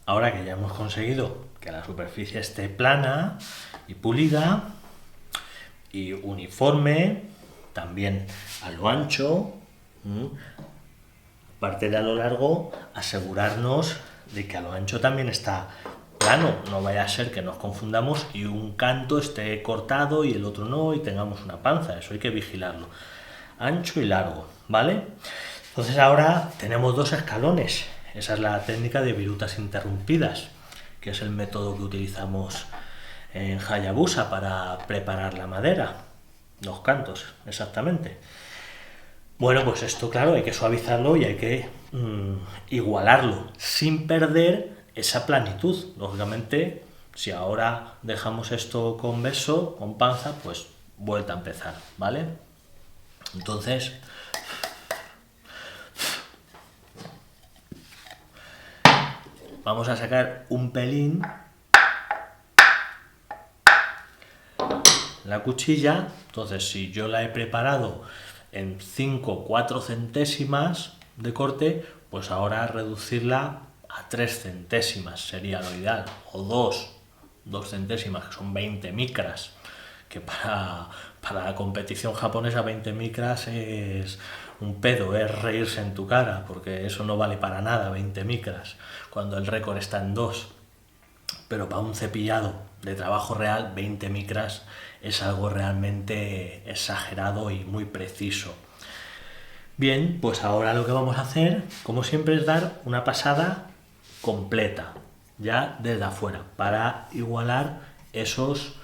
ahora que ya hemos conseguido que la superficie esté plana y pulida y uniforme, también a lo ancho, aparte de a lo largo, asegurarnos de que a lo ancho también está plano, no vaya a ser que nos confundamos y un canto esté cortado y el otro no y tengamos una panza, eso hay que vigilarlo. Ancho y largo, ¿vale? Entonces ahora tenemos dos escalones, esa es la técnica de virutas interrumpidas, que es el método que utilizamos en Hayabusa para preparar la madera, los cantos, exactamente. Bueno, pues esto, claro, hay que suavizarlo y hay que igualarlo sin perder esa planitud. Lógicamente, si ahora dejamos esto convexo, con panza, pues vuelta a empezar, ¿vale? Entonces, vamos a sacar un pelín la cuchilla. Entonces, si yo la he preparado en 5 o 4 centésimas de corte, pues ahora reducirla a 3 centésimas sería lo ideal, o 2 centésimas, que son 20 micras, que para la competición japonesa 20 micras es un pedo, es reírse en tu cara, porque eso no vale para nada, 20 micras, cuando el récord está en 2. Pero para un cepillado de trabajo real, 20 micras es algo realmente exagerado y muy preciso. Bien, pues ahora lo que vamos a hacer, como siempre, es dar una pasada completa, ya desde afuera, para igualar esos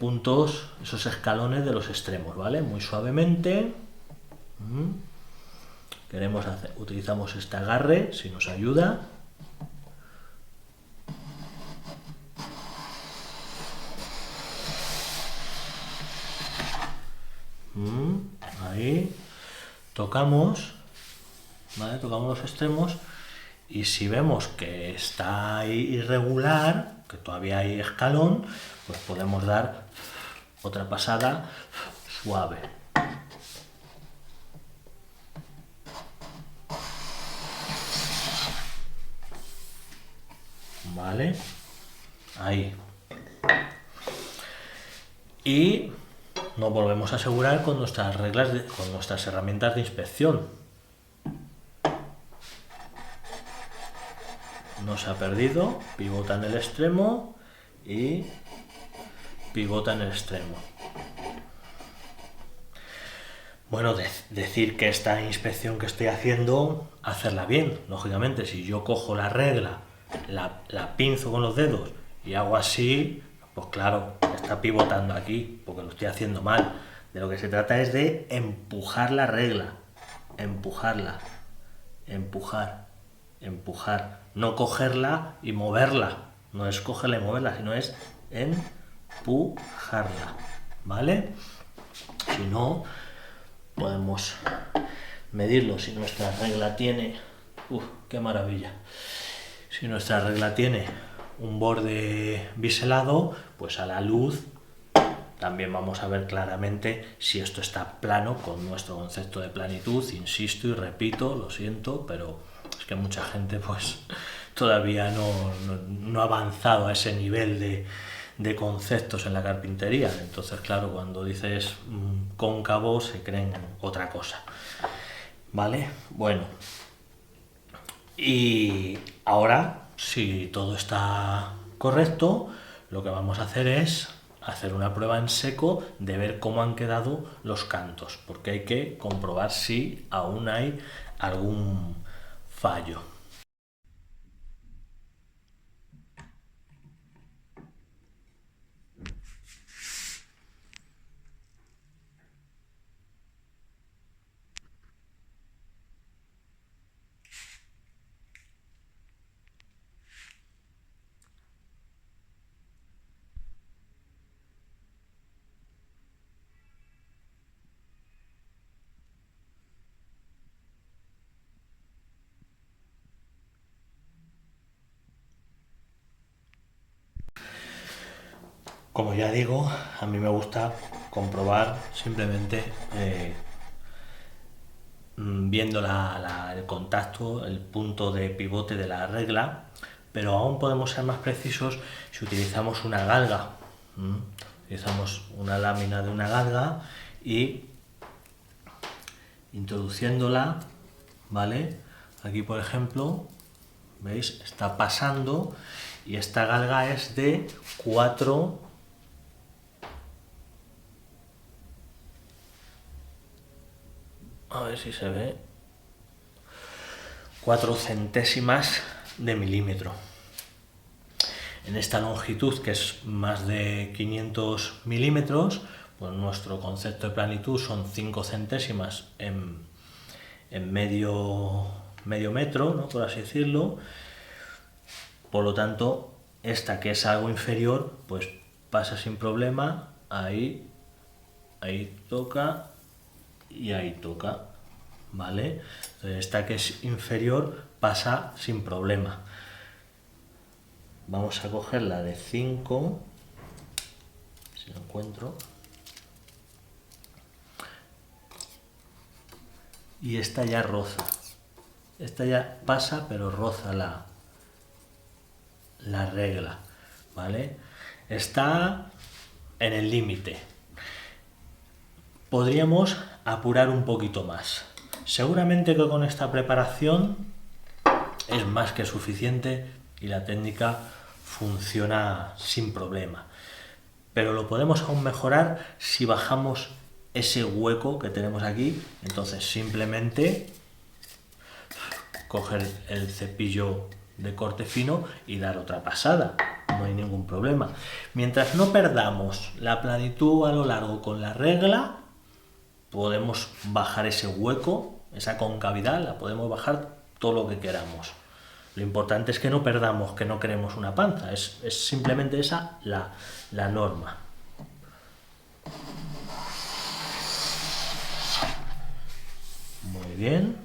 puntos, esos escalones de los extremos, ¿vale? Muy suavemente. Utilizamos este agarre, si nos ayuda. Ahí tocamos, ¿vale? Tocamos los extremos y si vemos que está ahí irregular, que todavía hay escalón, pues podemos dar otra pasada suave. ¿Vale? Ahí. Y nos volvemos a asegurar con nuestras reglas, con nuestras herramientas de inspección. No se ha perdido, pivota en el extremo y pivota en el extremo. Bueno, decir que esta inspección que estoy haciendo, hacerla bien. Lógicamente, si yo cojo la regla, la pinzo con los dedos y hago así, pues claro, está pivotando aquí, porque lo estoy haciendo mal. De lo que se trata es de empujar la regla, empujarla, empujar. No cogerla y moverla. No es cogerla y moverla, sino es empujarla, ¿vale? Si no, podemos medirlo. Si nuestra regla tiene, qué maravilla, si nuestra regla tiene un borde biselado, pues a la luz también vamos a ver claramente si esto está plano con nuestro concepto de planitud. Insisto y repito, lo siento, pero es que mucha gente pues todavía no ha avanzado a ese nivel de conceptos en la carpintería. Entonces, claro, cuando dices cóncavo se creen otra cosa. ¿Vale? Bueno. Y ahora, si todo está correcto, lo que vamos a hacer es hacer una prueba en seco de ver cómo han quedado los cantos, porque hay que comprobar si aún hay algún fallo. Como ya digo, a mí me gusta comprobar simplemente viendo el contacto, el punto de pivote de la regla, pero aún podemos ser más precisos si utilizamos una galga. Utilizamos una lámina de una galga y introduciéndola, ¿vale? Aquí, por ejemplo, ¿veis? Está pasando y esta galga es de 4, a ver si se ve, 4 centésimas de milímetro. En esta longitud, que es más de 500 milímetros, pues nuestro concepto de planitud son 5 centésimas en medio metro, ¿no? Por así decirlo. Por lo tanto, esta que es algo inferior, pues pasa sin problema, ahí toca y ahí toca, ¿vale? Entonces esta que es inferior pasa sin problema. Vamos a coger la de 5, si lo encuentro. Y esta ya roza. Esta ya pasa, pero roza la regla, ¿vale? Está en el límite. Podríamos apurar un poquito más. Seguramente que con esta preparación es más que suficiente y la técnica funciona sin problema. Pero lo podemos aún mejorar si bajamos ese hueco que tenemos aquí. Entonces simplemente coger el cepillo de corte fino y dar otra pasada, no hay ningún problema. Mientras no perdamos la planitud a lo largo con la regla, podemos bajar ese hueco, esa concavidad, la podemos bajar todo lo que queramos. Lo importante es que no perdamos, que no creemos una panza, es simplemente esa la norma. Muy bien.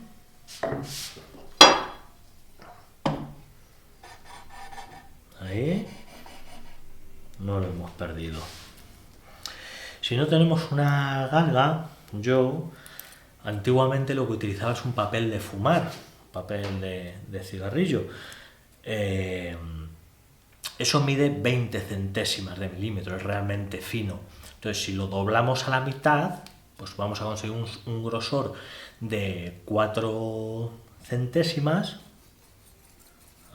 Ahí no lo hemos perdido. Si no tenemos una galga, yo antiguamente lo que utilizaba es un papel de fumar, papel de cigarrillo. Eso mide 20 centésimas de milímetro, es realmente fino. Entonces, si lo doblamos a la mitad, pues vamos a conseguir un grosor de 4 centésimas.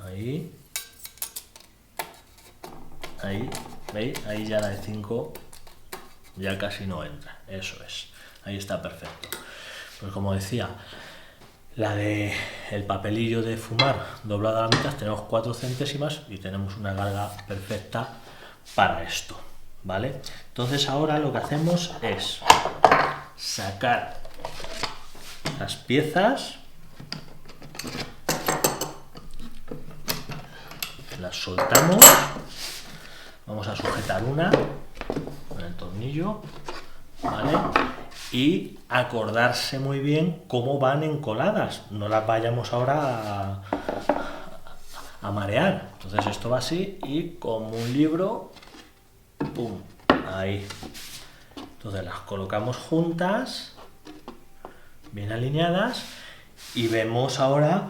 Ahí, ¿veis? Ahí ya la de 5 ya casi no entra, eso es, ahí está perfecto. Pues como decía, la de el papelillo de fumar doblado a la mitad tenemos 4 centésimas y tenemos una galga perfecta para esto, ¿vale? Entonces ahora lo que hacemos es sacar las piezas, las soltamos, vamos a sujetar una con el tornillo, ¿vale? Y acordarse muy bien cómo van encoladas, no las vayamos ahora a marear. Entonces esto va así y como un libro, ¡pum!, ahí. Entonces las colocamos juntas, bien alineadas, y vemos ahora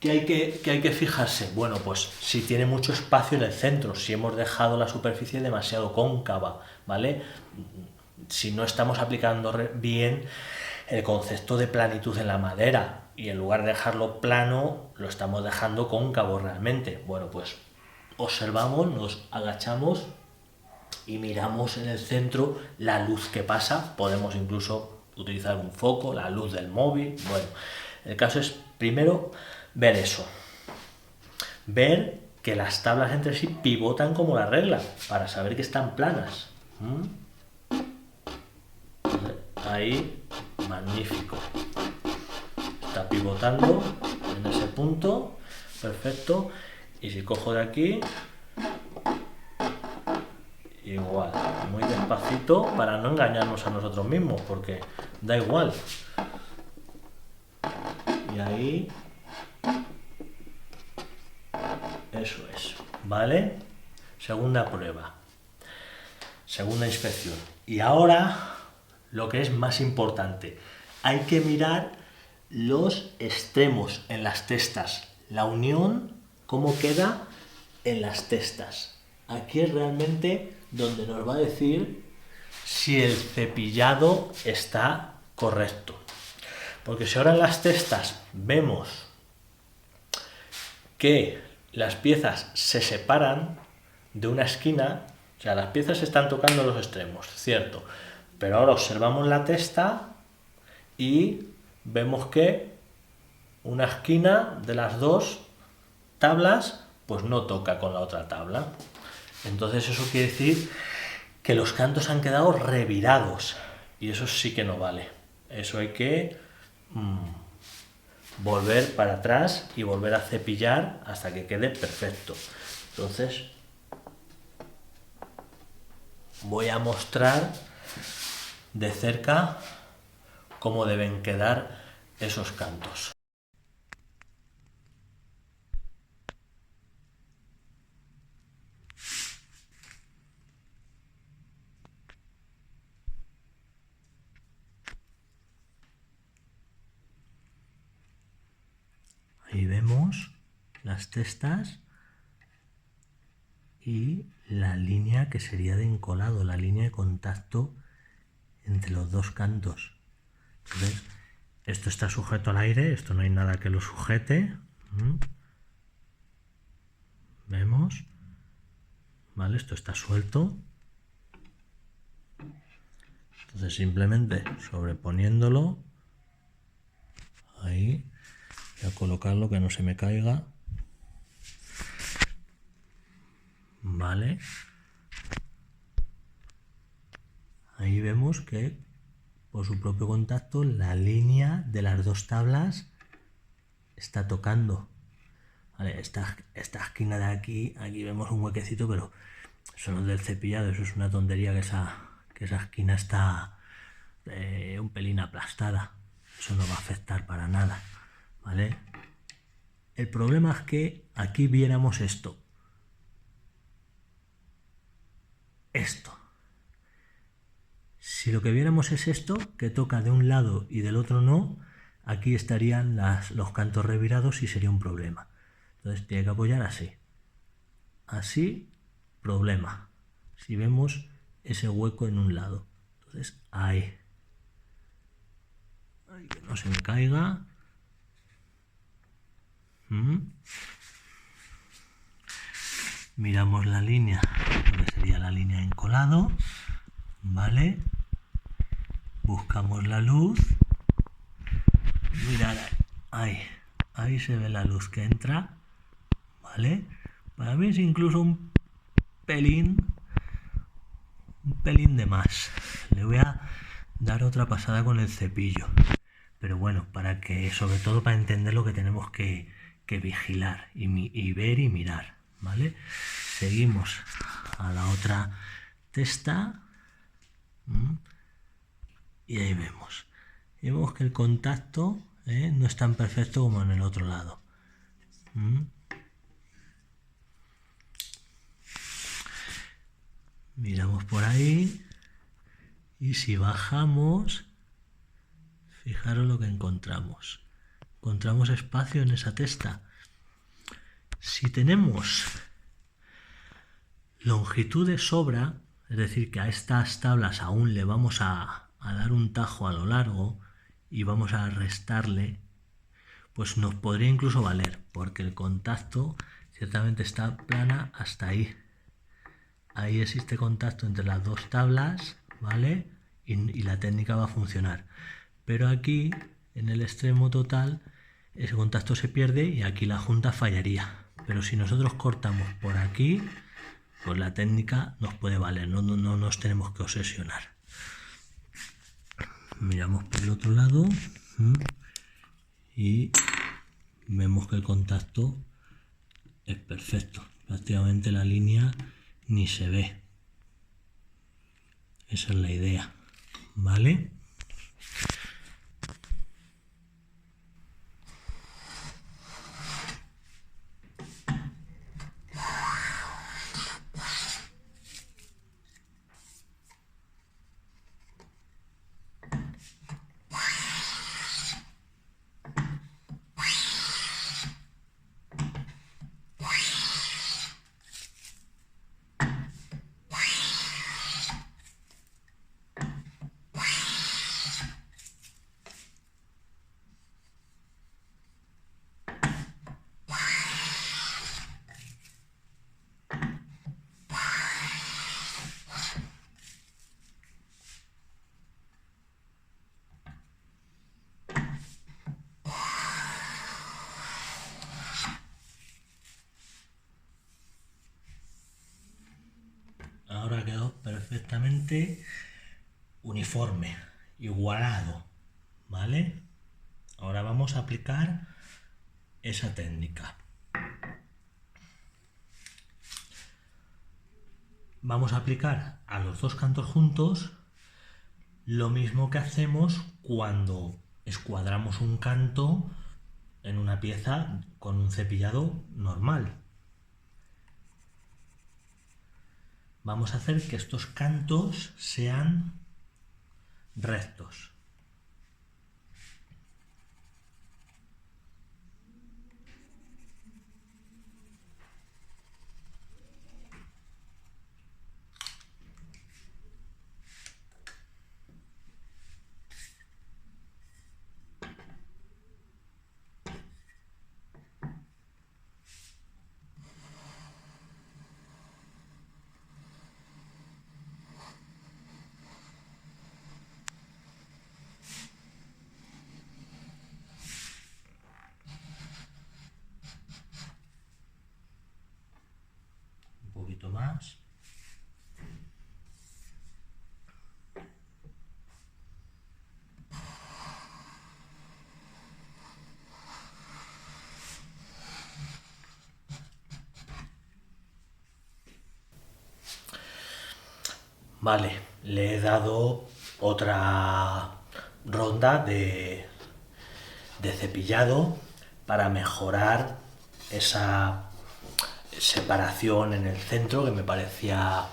que hay que fijarse. Bueno, pues si tiene mucho espacio en el centro, si hemos dejado la superficie demasiado cóncava, ¿vale? Si no estamos aplicando bien el concepto de planitud en la madera y en lugar de dejarlo plano, lo estamos dejando cóncavo realmente. Bueno, pues observamos, nos agachamos y miramos en el centro la luz que pasa. Podemos incluso utilizar un foco, la luz del móvil. Bueno, el caso es primero ver eso, ver que las tablas entre sí pivotan como la regla para saber que están planas. Ahí, magnífico, está pivotando en ese punto, perfecto. Y si cojo de aquí, igual, muy despacito para no engañarnos a nosotros mismos, porque da igual. Y ahí, eso es, ¿vale? Segunda prueba, segunda inspección. Y ahora lo que es más importante, hay que mirar los extremos en las testas, la unión, cómo queda en las testas. Aquí es realmente donde nos va a decir si el cepillado está correcto. Porque si ahora en las testas vemos que las piezas se separan de una esquina, o sea, las piezas se están tocando los extremos, cierto, pero ahora observamos la testa y vemos que una esquina de las dos tablas pues no toca con la otra tabla. Entonces eso quiere decir que los cantos han quedado revirados y eso sí que no vale. Eso hay que volver para atrás y volver a cepillar hasta que quede perfecto. Entonces voy a mostrar de cerca cómo deben quedar esos cantos. Ahí vemos las testas y la línea que sería de encolado, la línea de contacto entre los dos cantos. Entonces, esto está sujeto al aire, esto no hay nada que lo sujete. Vemos, ¿vale? Esto está suelto. Entonces simplemente sobreponiéndolo, ahí, voy a colocarlo que no se me caiga. Vale. Ahí vemos que por su propio contacto la línea de las dos tablas está tocando. Vale, esta esquina de aquí vemos un huequecito, pero eso no es del cepillado, eso es una tontería que esa esquina está un pelín aplastada. Eso no va a afectar para nada, ¿vale? El problema es que aquí viéramos esto. Si lo que viéramos es esto, que toca de un lado y del otro no, aquí estarían los cantos revirados y sería un problema. Entonces tiene que apoyar así. Así, problema. Si vemos ese hueco en un lado. Entonces ahí. Ay, que no se me caiga. Miramos la línea, que sería la línea de encolado. Vale. Buscamos la luz. Mirad ahí se ve la luz que entra. ¿Vale? Para mí es incluso un pelín de más. Le voy a dar otra pasada con el cepillo. Pero bueno, sobre todo para entender lo que tenemos que vigilar y ver y mirar. ¿Vale? Seguimos a la otra testa. Y ahí vemos. Y vemos que el contacto no es tan perfecto como en el otro lado. Miramos por ahí y si bajamos, fijaros lo que encontramos. Encontramos espacio en esa testa. Si tenemos longitud de sobra, es decir, que a estas tablas aún le vamos a dar un tajo a lo largo y vamos a restarle, pues nos podría incluso valer, porque el contacto ciertamente está plana hasta ahí. Ahí existe contacto entre las dos tablas, ¿vale? Y la técnica va a funcionar. Pero aquí, en el extremo total, ese contacto se pierde y aquí la junta fallaría. Pero si nosotros cortamos por aquí, pues la técnica nos puede valer, no nos tenemos que obsesionar. Miramos por el otro lado y vemos que el contacto es perfecto. Prácticamente la línea ni se ve. Esa es la idea, ¿vale? completamente uniforme, igualado, ¿vale? Ahora vamos a aplicar esa técnica. Vamos a aplicar a los dos cantos juntos lo mismo que hacemos cuando escuadramos un canto en una pieza con un cepillado normal. Vamos a hacer que estos cantos sean rectos. Un poquito más. Vale, le he dado otra ronda de cepillado para mejorar esa separación en el centro que me parecía,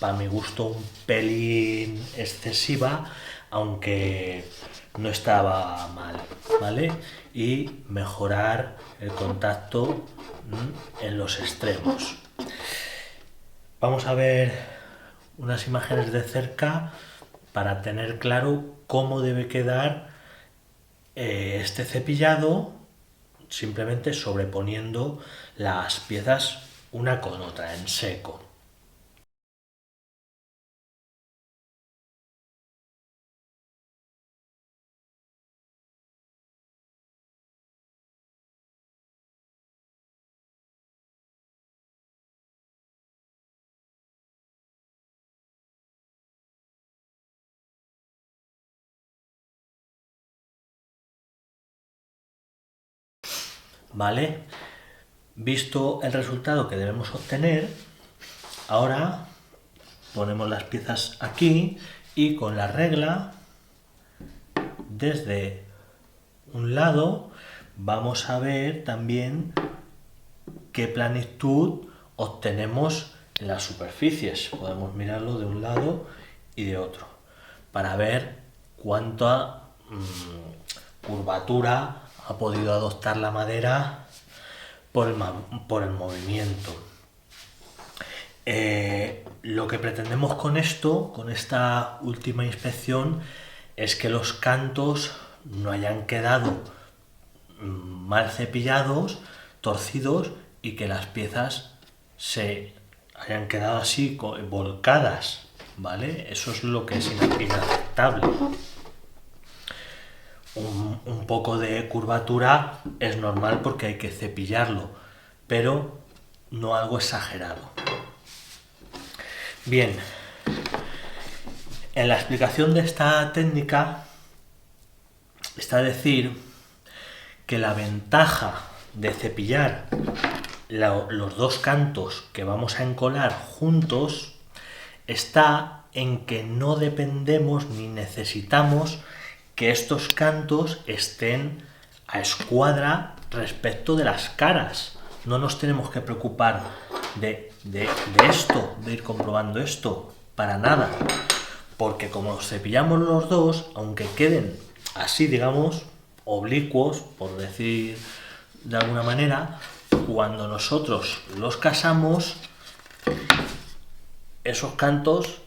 para mi gusto, un pelín excesiva, aunque no estaba mal, ¿vale? Y mejorar el contacto en los extremos. Vamos a ver unas imágenes de cerca para tener claro cómo debe quedar este cepillado, simplemente sobreponiendo las piezas una con otra en seco. ¿Vale? Visto el resultado que debemos obtener, ahora ponemos las piezas aquí y con la regla, desde un lado, vamos a ver también qué planitud obtenemos en las superficies. Podemos mirarlo de un lado y de otro para ver cuánta curvatura ha podido adoptar la madera por el movimiento. Lo que pretendemos con esto, con esta última inspección, es que los cantos no hayan quedado mal cepillados, torcidos, y que las piezas se hayan quedado así volcadas, ¿vale? Eso es lo que es inaceptable. Un poco de curvatura es normal porque hay que cepillarlo, pero no algo exagerado. Bien, en la explicación de esta técnica está decir que la ventaja de cepillar los dos cantos que vamos a encolar juntos está en que no dependemos ni necesitamos que estos cantos estén a escuadra respecto de las caras. No nos tenemos que preocupar de esto, de ir comprobando esto, para nada. Porque como cepillamos los dos, aunque queden así, digamos, oblicuos, por decir de alguna manera, cuando nosotros los casamos, esos cantos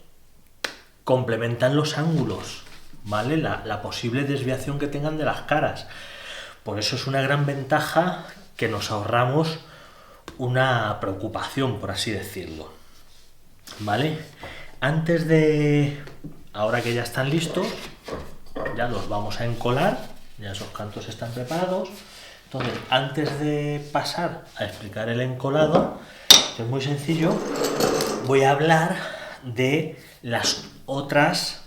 complementan los ángulos, ¿vale? La posible desviación que tengan de las caras. Por eso es una gran ventaja que nos ahorramos una preocupación, por así decirlo, ¿vale? Ahora que ya están listos, ya los vamos a encolar, ya esos cantos están preparados. Entonces, antes de pasar a explicar el encolado, que es muy sencillo, voy a hablar de las otras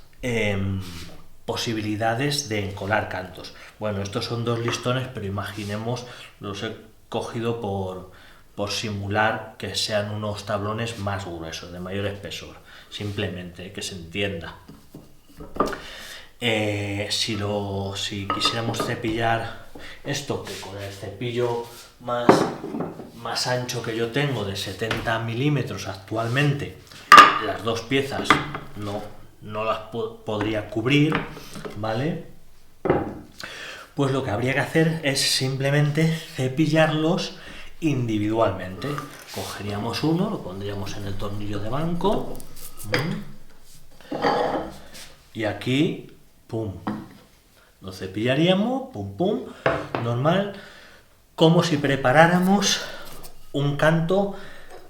posibilidades de encolar cantos. Bueno, estos son 2 listones, pero imaginemos, los he cogido por simular que sean unos tablones más gruesos, de mayor espesor, simplemente que se entienda. Si quisiéramos cepillar esto, que con el cepillo más ancho que yo tengo, de 70 milímetros actualmente, las 2 piezas no las podría cubrir, ¿vale? Pues lo que habría que hacer es simplemente cepillarlos individualmente. Cogeríamos uno, lo pondríamos en el tornillo de banco, y aquí, pum, lo cepillaríamos, pum, pum, normal, como si preparáramos un canto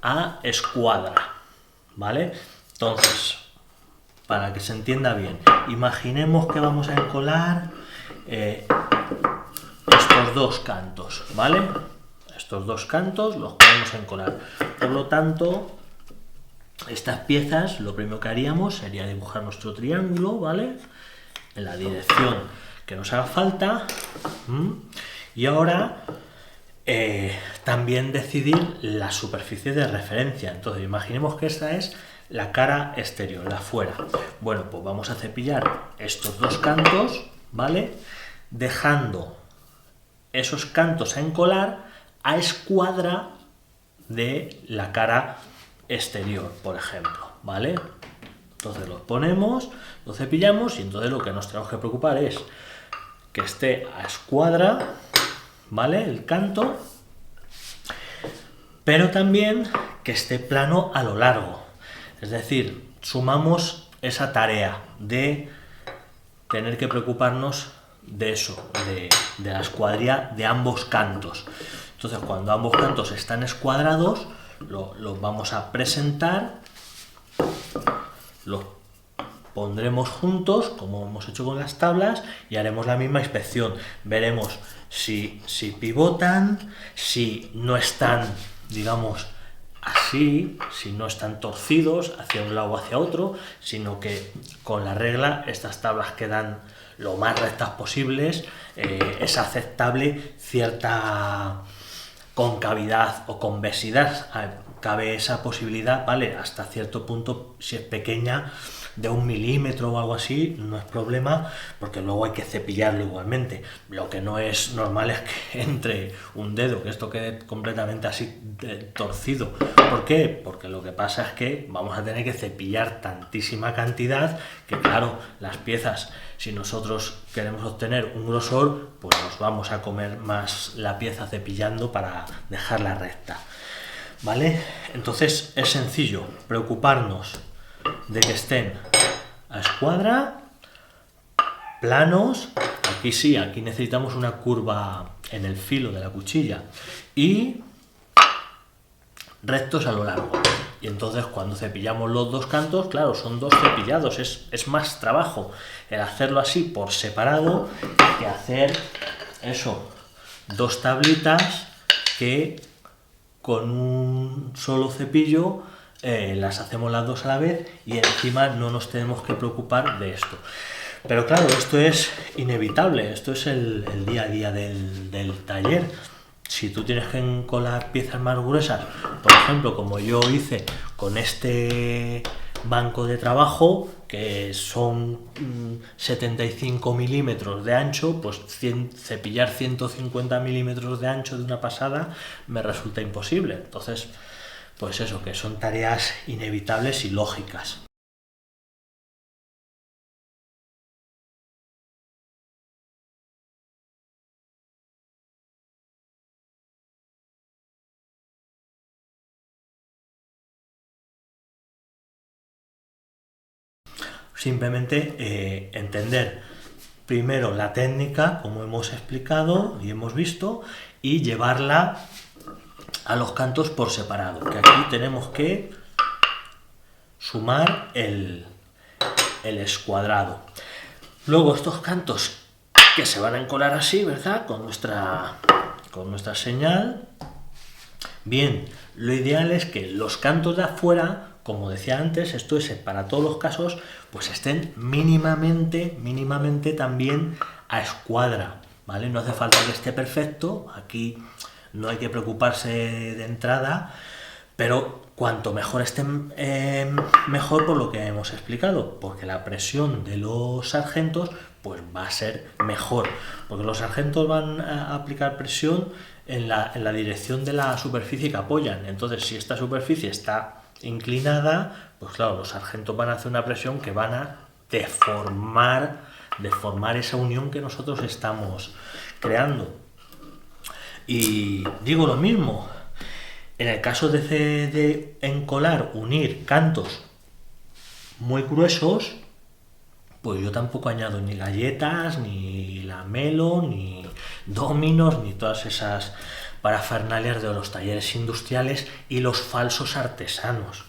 a escuadra, ¿vale? Entonces, para que se entienda bien, imaginemos que vamos a encolar estos 2 cantos, ¿vale? Estos 2 cantos los podemos encolar. Por lo tanto, estas piezas, lo primero que haríamos sería dibujar nuestro triángulo, ¿vale? En la dirección que nos haga falta. Y ahora también decidir la superficie de referencia. Entonces, imaginemos que esta es la cara exterior, la afuera. Bueno, pues vamos a cepillar estos 2 cantos, ¿vale? Dejando esos cantos a encolar a escuadra de la cara exterior, por ejemplo, ¿vale? Entonces los ponemos, lo cepillamos y entonces lo que nos tenemos que preocupar es que esté a escuadra, ¿vale? El canto, pero también que esté plano a lo largo. Es decir, sumamos esa tarea de tener que preocuparnos de eso, de la escuadría de ambos cantos. Entonces, cuando ambos cantos están escuadrados, los vamos a presentar, los pondremos juntos, como hemos hecho con las tablas, y haremos la misma inspección. Veremos si pivotan, si no están, digamos, así, si no están torcidos hacia un lado o hacia otro, sino que con la regla estas tablas quedan lo más rectas posibles. Es aceptable cierta concavidad o convexidad, cabe esa posibilidad, ¿vale? Hasta cierto punto, si es pequeña, de 1 milímetro o algo así, no es problema, porque luego hay que cepillarlo igualmente. Lo que no es normal es que entre un dedo, que esto quede completamente así torcido. ¿Por qué? Porque lo que pasa es que vamos a tener que cepillar tantísima cantidad que, claro, las piezas, si nosotros queremos obtener un grosor, pues nos vamos a comer más la pieza cepillando para dejarla recta, ¿vale? Entonces es sencillo, preocuparnos de que estén a escuadra, planos, aquí sí, aquí necesitamos una curva en el filo de la cuchilla, y rectos a lo largo. Y entonces cuando cepillamos los 2 cantos, claro, son 2 cepillados, es más trabajo el hacerlo así por separado que hacer eso, 2 tablitas que con un solo cepillo las hacemos las 2 a la vez y encima no nos tenemos que preocupar de esto. Pero claro, esto es inevitable, esto es el día a día del taller. Si tú tienes que encolar piezas más gruesas, por ejemplo, como yo hice con este banco de trabajo, que son 75 milímetros de ancho, pues cepillar 150 milímetros de ancho de una pasada me resulta imposible. Entonces, pues eso, que son tareas inevitables y lógicas. Simplemente entender primero la técnica, como hemos explicado y hemos visto, y llevarla a los cantos por separado, que aquí tenemos que sumar el escuadrado. Luego estos cantos que se van a encolar así, ¿verdad? Con nuestra señal. Bien, lo ideal es que los cantos de afuera como decía antes, esto es para todos los casos, pues estén mínimamente también a escuadra, ¿vale? No hace falta que esté perfecto, aquí no hay que preocuparse de entrada, pero cuanto mejor estén, mejor, por lo que hemos explicado, porque la presión de los sargentos pues va a ser mejor, porque los sargentos van a aplicar presión en la dirección de la superficie que apoyan. Entonces, si esta superficie está inclinada, pues claro, los sargentos van a hacer una presión que van a deformar esa unión que nosotros estamos creando. Y digo lo mismo, en el caso de encolar, unir cantos muy gruesos, pues yo tampoco añado ni galletas, ni lamelo, ni dominos, ni todas esas parafernalias de los talleres industriales y los falsos artesanos.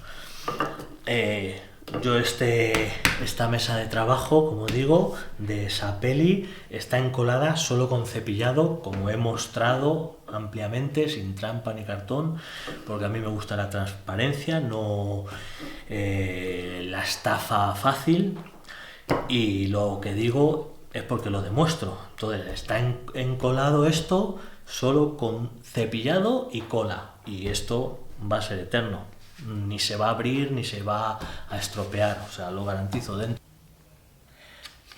Yo esta mesa de trabajo, como digo, de Sapelli, está encolada solo con cepillado, como he mostrado ampliamente, sin trampa ni cartón, porque a mí me gusta la transparencia, no la estafa fácil, y lo que digo es porque lo demuestro. Entonces está encolado esto solo con cepillado y cola, y esto va a ser eterno. Ni se va a abrir ni se va a estropear, o sea, lo garantizo dentro.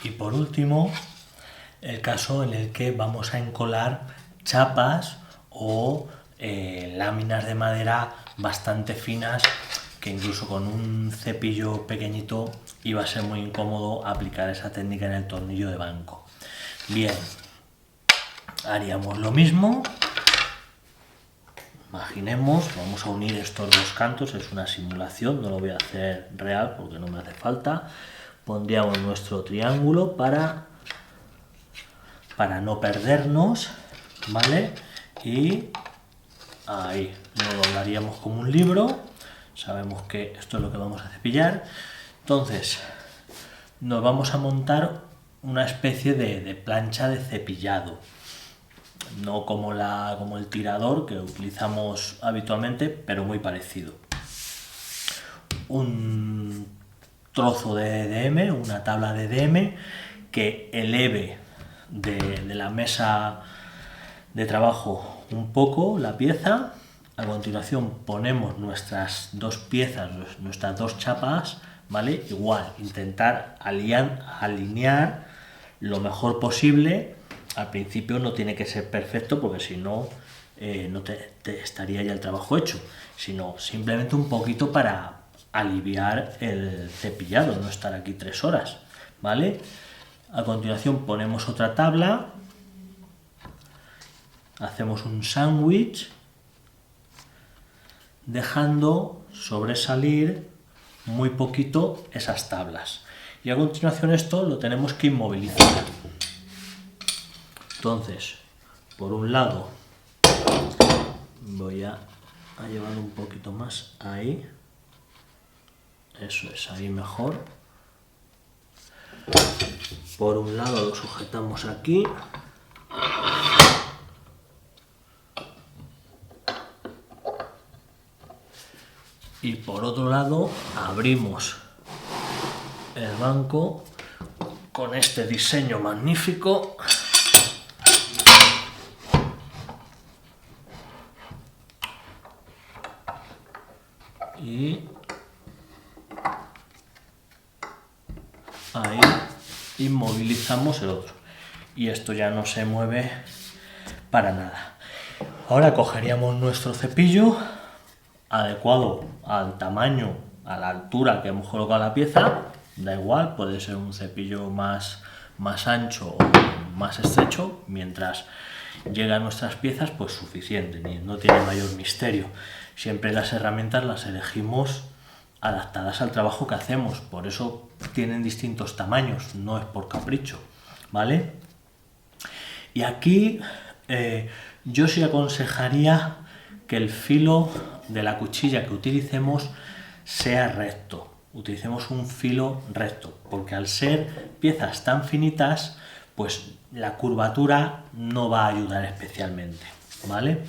Y por último, el caso en el que vamos a encolar chapas o láminas de madera bastante finas, que incluso con un cepillo pequeñito iba a ser muy incómodo aplicar esa técnica en el tornillo de banco. Bien, haríamos lo mismo. Imaginemos, vamos a unir estos dos cantos, es una simulación, no lo voy a hacer real porque no me hace falta. Pondríamos nuestro triángulo para no perdernos, ¿vale? Y ahí lo doblaríamos como un libro. Sabemos que esto es lo que vamos a cepillar. Entonces, nos vamos a montar una especie de plancha de cepillado. No como el tirador que utilizamos habitualmente, pero muy parecido. Un trozo de DM, una tabla de DM que eleve de la mesa de trabajo un poco la pieza. A continuación ponemos nuestras dos piezas, nuestras dos chapas, ¿vale? Igual, intentar alinear lo mejor posible. Al principio no tiene que ser perfecto porque si no, no te estaría ya el trabajo hecho, sino simplemente un poquito para aliviar el cepillado, no estar aquí 3 horas, ¿vale? A continuación ponemos otra tabla, hacemos un sándwich, dejando sobresalir muy poquito esas tablas. Y a continuación esto lo tenemos que inmovilizar. Entonces, por un lado, voy a llevar un poquito más ahí. Eso es, ahí mejor. Por un lado lo sujetamos aquí. Y por otro lado abrimos el banco con este diseño magnífico. Y ahí inmovilizamos el otro. Y esto ya no se mueve para nada. Ahora cogeríamos nuestro cepillo adecuado al tamaño, a la altura que hemos colocado la pieza. Da igual, puede ser un cepillo más ancho o más estrecho. Mientras llega a nuestras piezas, pues suficiente, no tiene mayor misterio. Siempre las herramientas las elegimos adaptadas al trabajo que hacemos, por eso tienen distintos tamaños, no es por capricho, ¿vale? Y aquí yo sí aconsejaría que el filo de la cuchilla que utilicemos sea recto, utilicemos un filo recto, porque al ser piezas tan finitas, pues la curvatura no va a ayudar especialmente, ¿vale?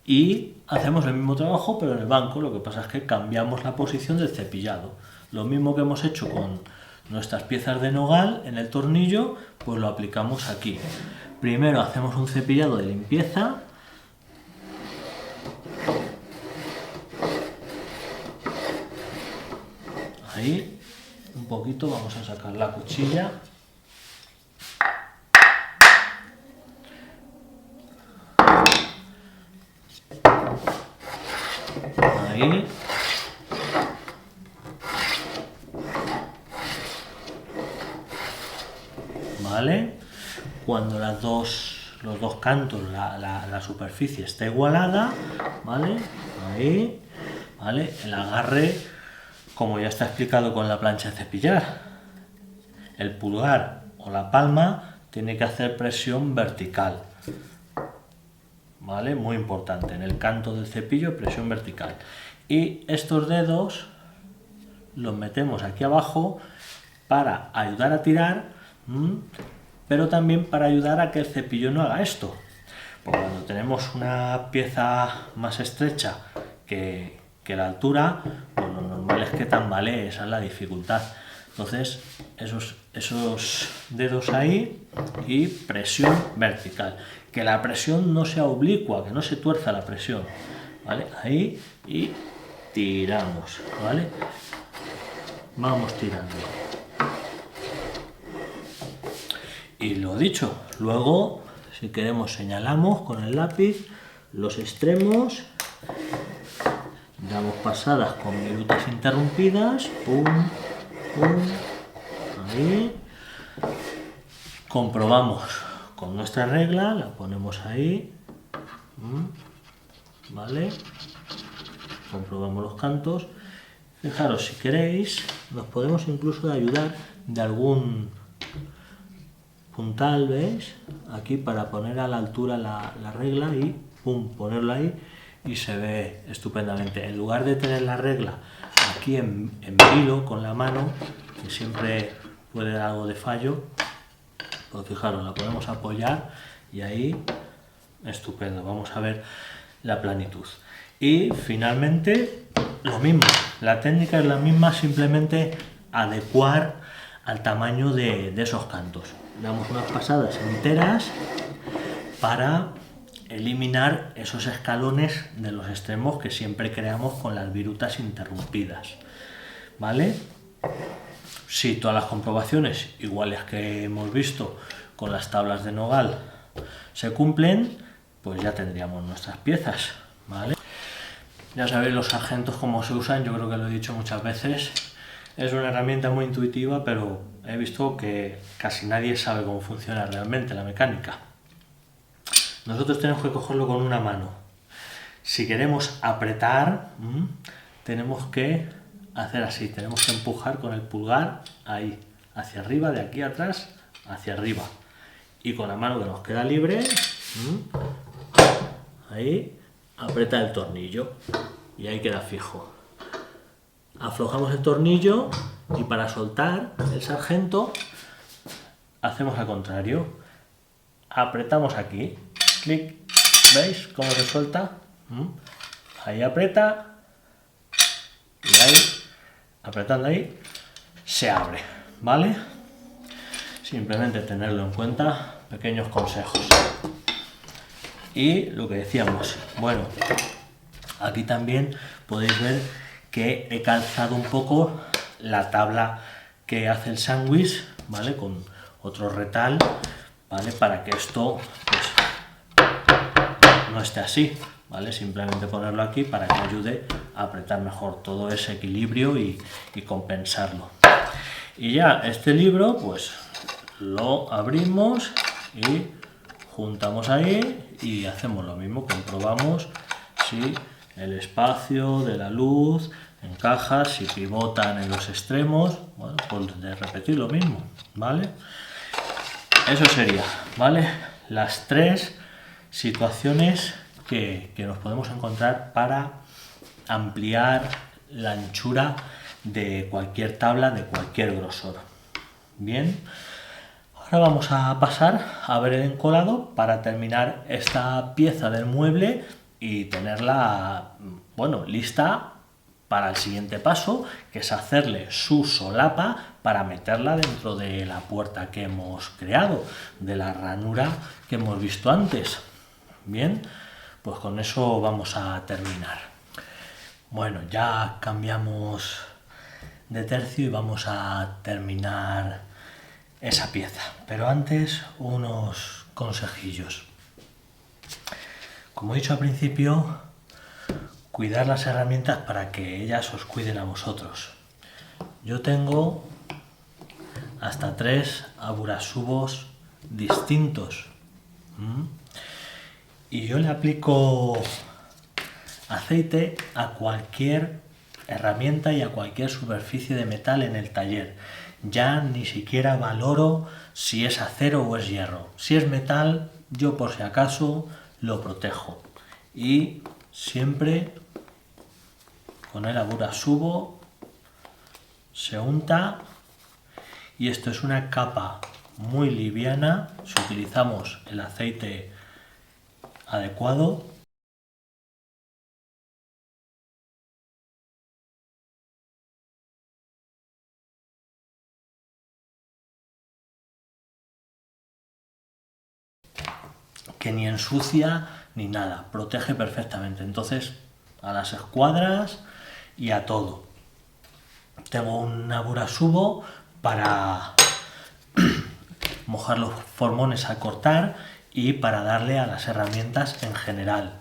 Y hacemos el mismo trabajo, pero en el banco. Lo que pasa es que cambiamos la posición del cepillado. Lo mismo que hemos hecho con nuestras piezas de nogal en el tornillo, pues lo aplicamos aquí. Primero hacemos un cepillado de limpieza. Ahí, un poquito, vamos a sacar la cuchilla. Ahí. ¿Vale? Cuando los dos cantos, la superficie está igualada, ¿vale? Ahí, ¿vale? El agarre, como ya está explicado con la plancha de cepillar, el pulgar o la palma tiene que hacer presión vertical, ¿vale? Muy importante, en el canto del cepillo, presión vertical. Y estos dedos los metemos aquí abajo para ayudar a tirar, pero también para ayudar a que el cepillo no haga esto. Porque cuando tenemos una pieza más estrecha que la altura, pues lo normal es que tambalee, esa es la dificultad. Entonces, esos dedos ahí y presión vertical. Que la presión no sea oblicua, que no se tuerza la presión, ¿vale? Ahí y tiramos, ¿vale? Vamos tirando. Y lo dicho, luego, si queremos, señalamos con el lápiz los extremos, damos pasadas con virutas interrumpidas, pum, pum, ahí, comprobamos con nuestra regla, la ponemos ahí, ¿vale? Comprobamos los cantos. Fijaros, si queréis, nos podemos incluso ayudar de algún puntal, ¿veis? Aquí para poner a la altura la regla y pum, ponerlo ahí y se ve estupendamente. En lugar de tener la regla aquí en vilo con la mano, que siempre puede dar algo de fallo, pues fijaros, la podemos apoyar y ahí estupendo. Vamos a ver la planitud. Y finalmente lo mismo, la técnica es la misma, simplemente adecuar al tamaño de esos cantos. Damos unas pasadas enteras para eliminar esos escalones de los extremos que siempre creamos con las virutas interrumpidas, ¿vale? Si todas las comprobaciones iguales que hemos visto con las tablas de nogal se cumplen, pues ya tendríamos nuestras piezas, ¿vale? Ya sabéis los sargentos cómo se usan, yo creo que lo he dicho muchas veces. Es una herramienta muy intuitiva, pero he visto que casi nadie sabe cómo funciona realmente la mecánica. Nosotros tenemos que cogerlo con una mano. Si queremos apretar, tenemos que hacer así, tenemos que empujar con el pulgar ahí, hacia arriba, de aquí atrás, hacia arriba. Y con la mano que nos queda libre, ahí, aprieta el tornillo y ahí queda fijo. Aflojamos el tornillo y para soltar el sargento hacemos al contrario. Apretamos aquí, clic, ¿veis cómo se suelta? Ahí aprieta y ahí, apretando ahí, se abre, ¿vale? Simplemente tenerlo en cuenta, pequeños consejos. Y lo que decíamos, bueno, aquí también podéis ver que he calzado un poco la tabla que hace el sándwich, ¿vale? Con otro retal, ¿vale? Para que esto pues, no esté así, ¿vale? Simplemente ponerlo aquí para que ayude a apretar mejor todo ese equilibrio y compensarlo. Y ya este libro, pues lo abrimos y juntamos ahí y hacemos lo mismo, comprobamos si el espacio de la luz encaja, si pivotan en los extremos, bueno, pues de repetir lo mismo, ¿vale? Eso sería, ¿vale? Las tres situaciones que nos podemos encontrar para ampliar la anchura de cualquier tabla, de cualquier grosor. Bien, ahora vamos a pasar a ver el encolado para terminar esta pieza del mueble y tenerla, bueno, lista para el siguiente paso, que es hacerle su solapa para meterla dentro de la puerta que hemos creado, de la ranura que hemos visto antes. Bien, pues con eso vamos a terminar. Bueno, ya cambiamos de tercio y vamos a terminar esa pieza. Pero antes, unos consejillos. Como he dicho al principio, cuidar las herramientas para que ellas os cuiden a vosotros. Yo tengo hasta 3 aburasubos distintos. Y yo le aplico aceite a cualquier herramienta y a cualquier superficie de metal en el taller. Ya ni siquiera valoro si es acero o es hierro. Si es metal, yo por si acaso lo protejo. Y siempre con el aburasubo se unta, y esto es una capa muy liviana si utilizamos el aceite adecuado. Que ni ensucia ni nada, protege perfectamente. Entonces, a las escuadras y a todo. Tengo un aburasubo para mojar los formones al cortar y para darle a las herramientas en general.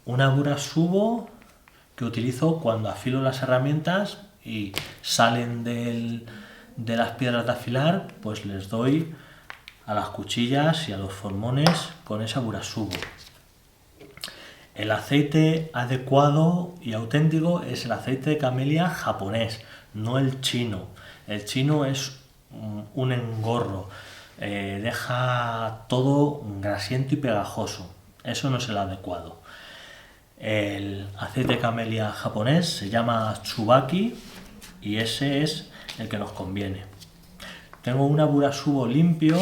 Un aburasubo que utilizo cuando afilo las herramientas y salen de las piedras de afilar, pues les doy a las cuchillas y a los formones con ese aburasubo. El aceite adecuado y auténtico es el aceite de camelia japonés, no el chino. El chino es un engorro, deja todo grasiento y pegajoso. Eso no es el adecuado. El aceite de camelia japonés se llama Tsubaki y ese es el que nos conviene. Tengo un aburasubo limpio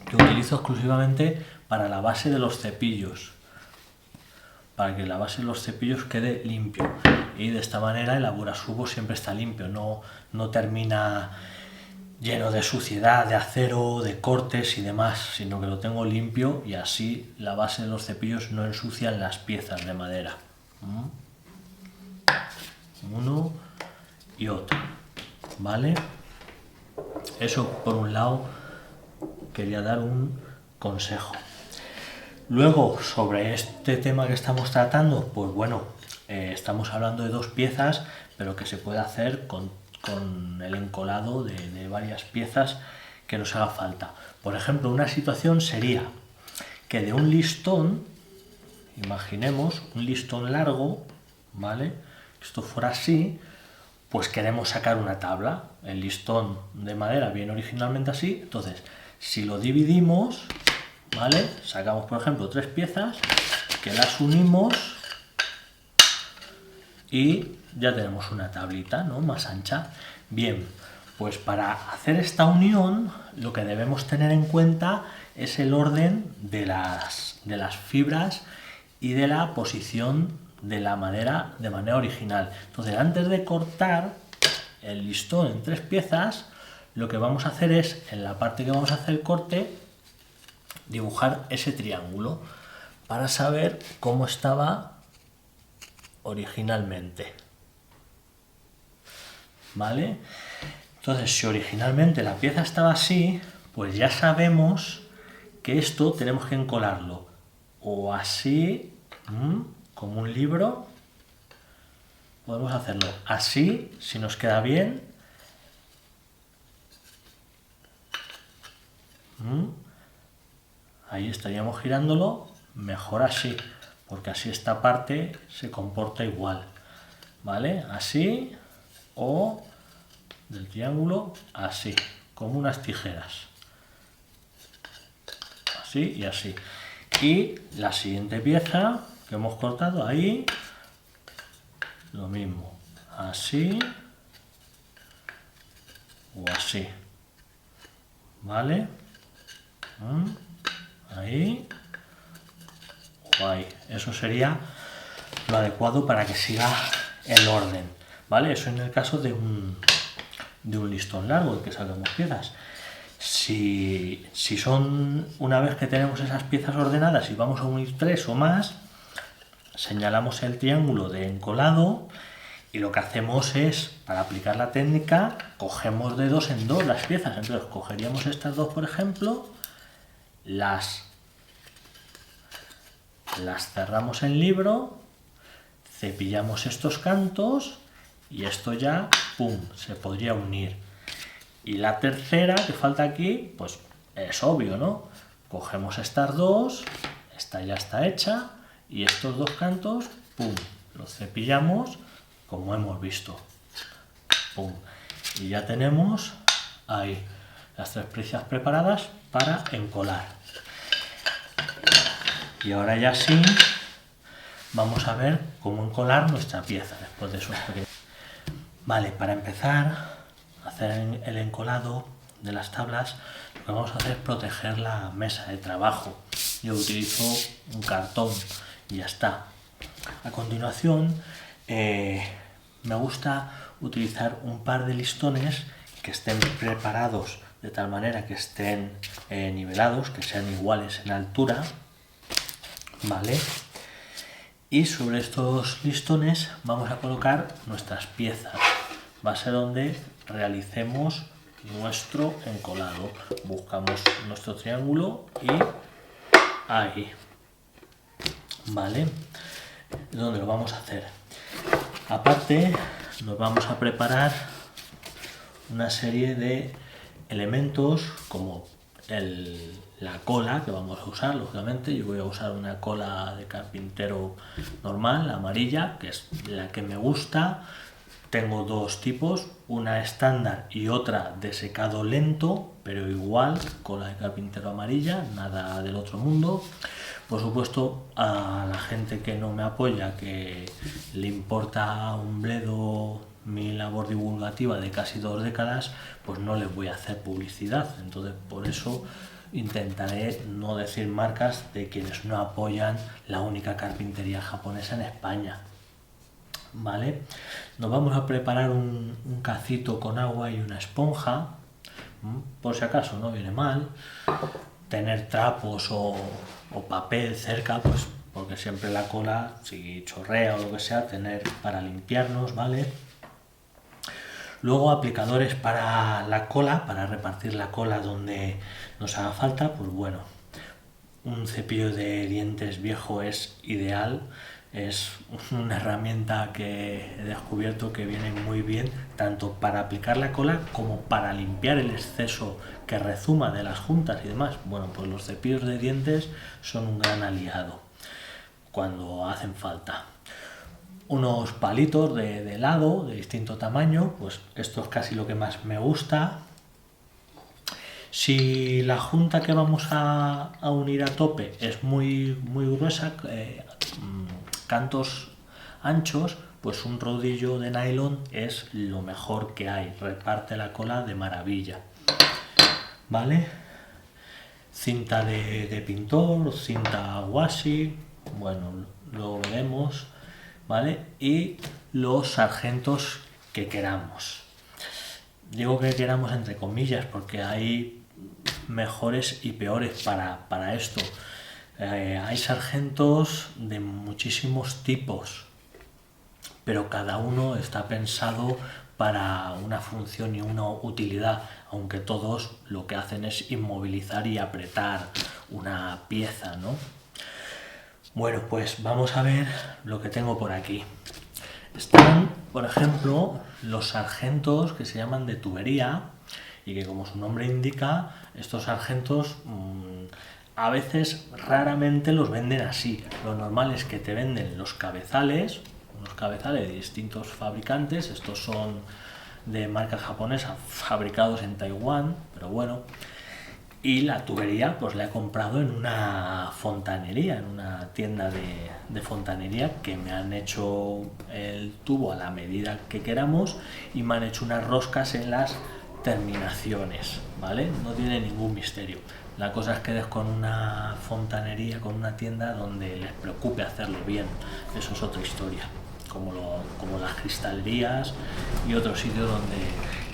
que utilizo exclusivamente para la base de los cepillos, para que la base de los cepillos quede limpio, y de esta manera el aburasubo siempre está limpio, no termina lleno de suciedad, de acero, de cortes y demás, sino que lo tengo limpio y así la base de los cepillos no ensucian las piezas de madera. Uno y otro, ¿vale? Eso por un lado quería dar un consejo. Luego, sobre este tema que estamos tratando, pues bueno, estamos hablando de 2 piezas, pero que se puede hacer con el encolado de varias piezas que nos haga falta. Por ejemplo, una situación sería que de un listón, imaginemos un listón largo, ¿vale? Esto fuera así, pues queremos sacar una tabla. El listón de madera viene originalmente así, entonces si lo dividimos, ¿vale? Sacamos, por ejemplo, 3 piezas que las unimos y ya tenemos una tablita, ¿no?, más ancha. Bien, pues para hacer esta unión lo que debemos tener en cuenta es el orden de las fibras y de la posición de la madera de manera original. Entonces, antes de cortar el listón en 3 piezas, lo que vamos a hacer es, en la parte que vamos a hacer el corte, dibujar ese triángulo para saber cómo estaba originalmente, ¿vale? Entonces, si originalmente la pieza estaba así, pues ya sabemos que esto tenemos que encolarlo o así, como un libro. Podemos hacerlo así, si nos queda bien. Ahí estaríamos girándolo, mejor así, porque así esta parte se comporta igual, ¿vale? Así, o del triángulo así, como unas tijeras, así y así. Y la siguiente pieza que hemos cortado ahí, lo mismo, así o así, ¿vale? Ahí ahí. Eso sería lo adecuado para que siga el orden, ¿vale? Eso en el caso de un listón largo, de que saquemos piezas. Si son, una vez que tenemos esas piezas ordenadas y vamos a unir 3 o más, señalamos el triángulo de encolado y lo que hacemos es, para aplicar la técnica, cogemos de 2 en 2 las piezas. Entonces cogeríamos estas dos, por ejemplo, las cerramos en libro, cepillamos estos cantos y esto ya, ¡pum!, se podría unir. Y la tercera que falta aquí, pues es obvio, ¿no? Cogemos estas dos, esta ya está hecha, y estos dos cantos, ¡pum!, los cepillamos como hemos visto. ¡Pum! Y ya tenemos ahí las 3 piezas preparadas para encolar. Y ahora ya sí, vamos a ver cómo encolar nuestra pieza después de esos pequeños. Vale, para empezar a hacer el encolado de las tablas, lo que vamos a hacer es proteger la mesa de trabajo. Yo utilizo un cartón y ya está. A continuación, me gusta utilizar un par de listones que estén preparados de tal manera que estén nivelados, que sean iguales en altura, ¿vale? Y sobre estos listones vamos a colocar nuestras piezas. Va a ser donde realicemos nuestro encolado. Buscamos nuestro triángulo y ahí, ¿vale? ¿Dónde lo vamos a hacer? Aparte, nos vamos a preparar una serie de elementos como la cola que vamos a usar, lógicamente. Yo voy a usar una cola de carpintero normal, amarilla, que es la que me gusta. Tengo dos tipos, una estándar y otra de secado lento, pero igual, cola de carpintero amarilla, nada del otro mundo. Por supuesto, a la gente que no me apoya, que le importa un bledo mi labor divulgativa de casi 2 décadas, pues no les voy a hacer publicidad. Entonces, por eso intentaré no decir marcas de quienes no apoyan la única carpintería japonesa en España. ¿Vale? Nos vamos a preparar un cacito con agua y una esponja, por si acaso no viene mal. Tener trapos o papel cerca, pues porque siempre la cola, si chorrea o lo que sea, tener para limpiarnos, ¿vale? Luego aplicadores para la cola, para repartir la cola donde nos haga falta. Pues bueno, un cepillo de dientes viejo es ideal. Es una herramienta que he descubierto que viene muy bien tanto para aplicar la cola como para limpiar el exceso que rezuma de las juntas y demás. Bueno, pues los cepillos de dientes son un gran aliado cuando hacen falta. Unos palitos de helado de distinto tamaño, pues esto es casi lo que más me gusta. Si la junta que vamos a unir a tope es muy gruesa, cantos anchos, pues un rodillo de nylon es lo mejor que hay, reparte la cola de maravilla, ¿vale? Cinta de pintor, cinta washi, bueno, lo veremos, ¿vale? Y los sargentos que queramos. Digo que queramos entre comillas porque hay mejores y peores para esto. Hay sargentos de muchísimos tipos, pero cada uno está pensado para una función y una utilidad, aunque todos lo que hacen es inmovilizar y apretar una pieza, ¿no? Bueno, pues vamos a ver lo que tengo por aquí. Están, por ejemplo, los sargentos que se llaman de tubería y que, como su nombre indica, estos sargentos a veces, raramente los venden así. Lo normal es que te venden los cabezales, unos cabezales de distintos fabricantes. Estos son de marca japonesa, fabricados en Taiwán, pero bueno. Y la tubería pues la he comprado en una fontanería, en una tienda de fontanería, que me han hecho el tubo a la medida que queramos y me han hecho unas roscas en las terminaciones, ¿vale? No tiene ningún misterio. La cosa es que des con una fontanería, con una tienda donde les preocupe hacerlo bien. Eso es otra historia, como las cristalerías y otros sitios donde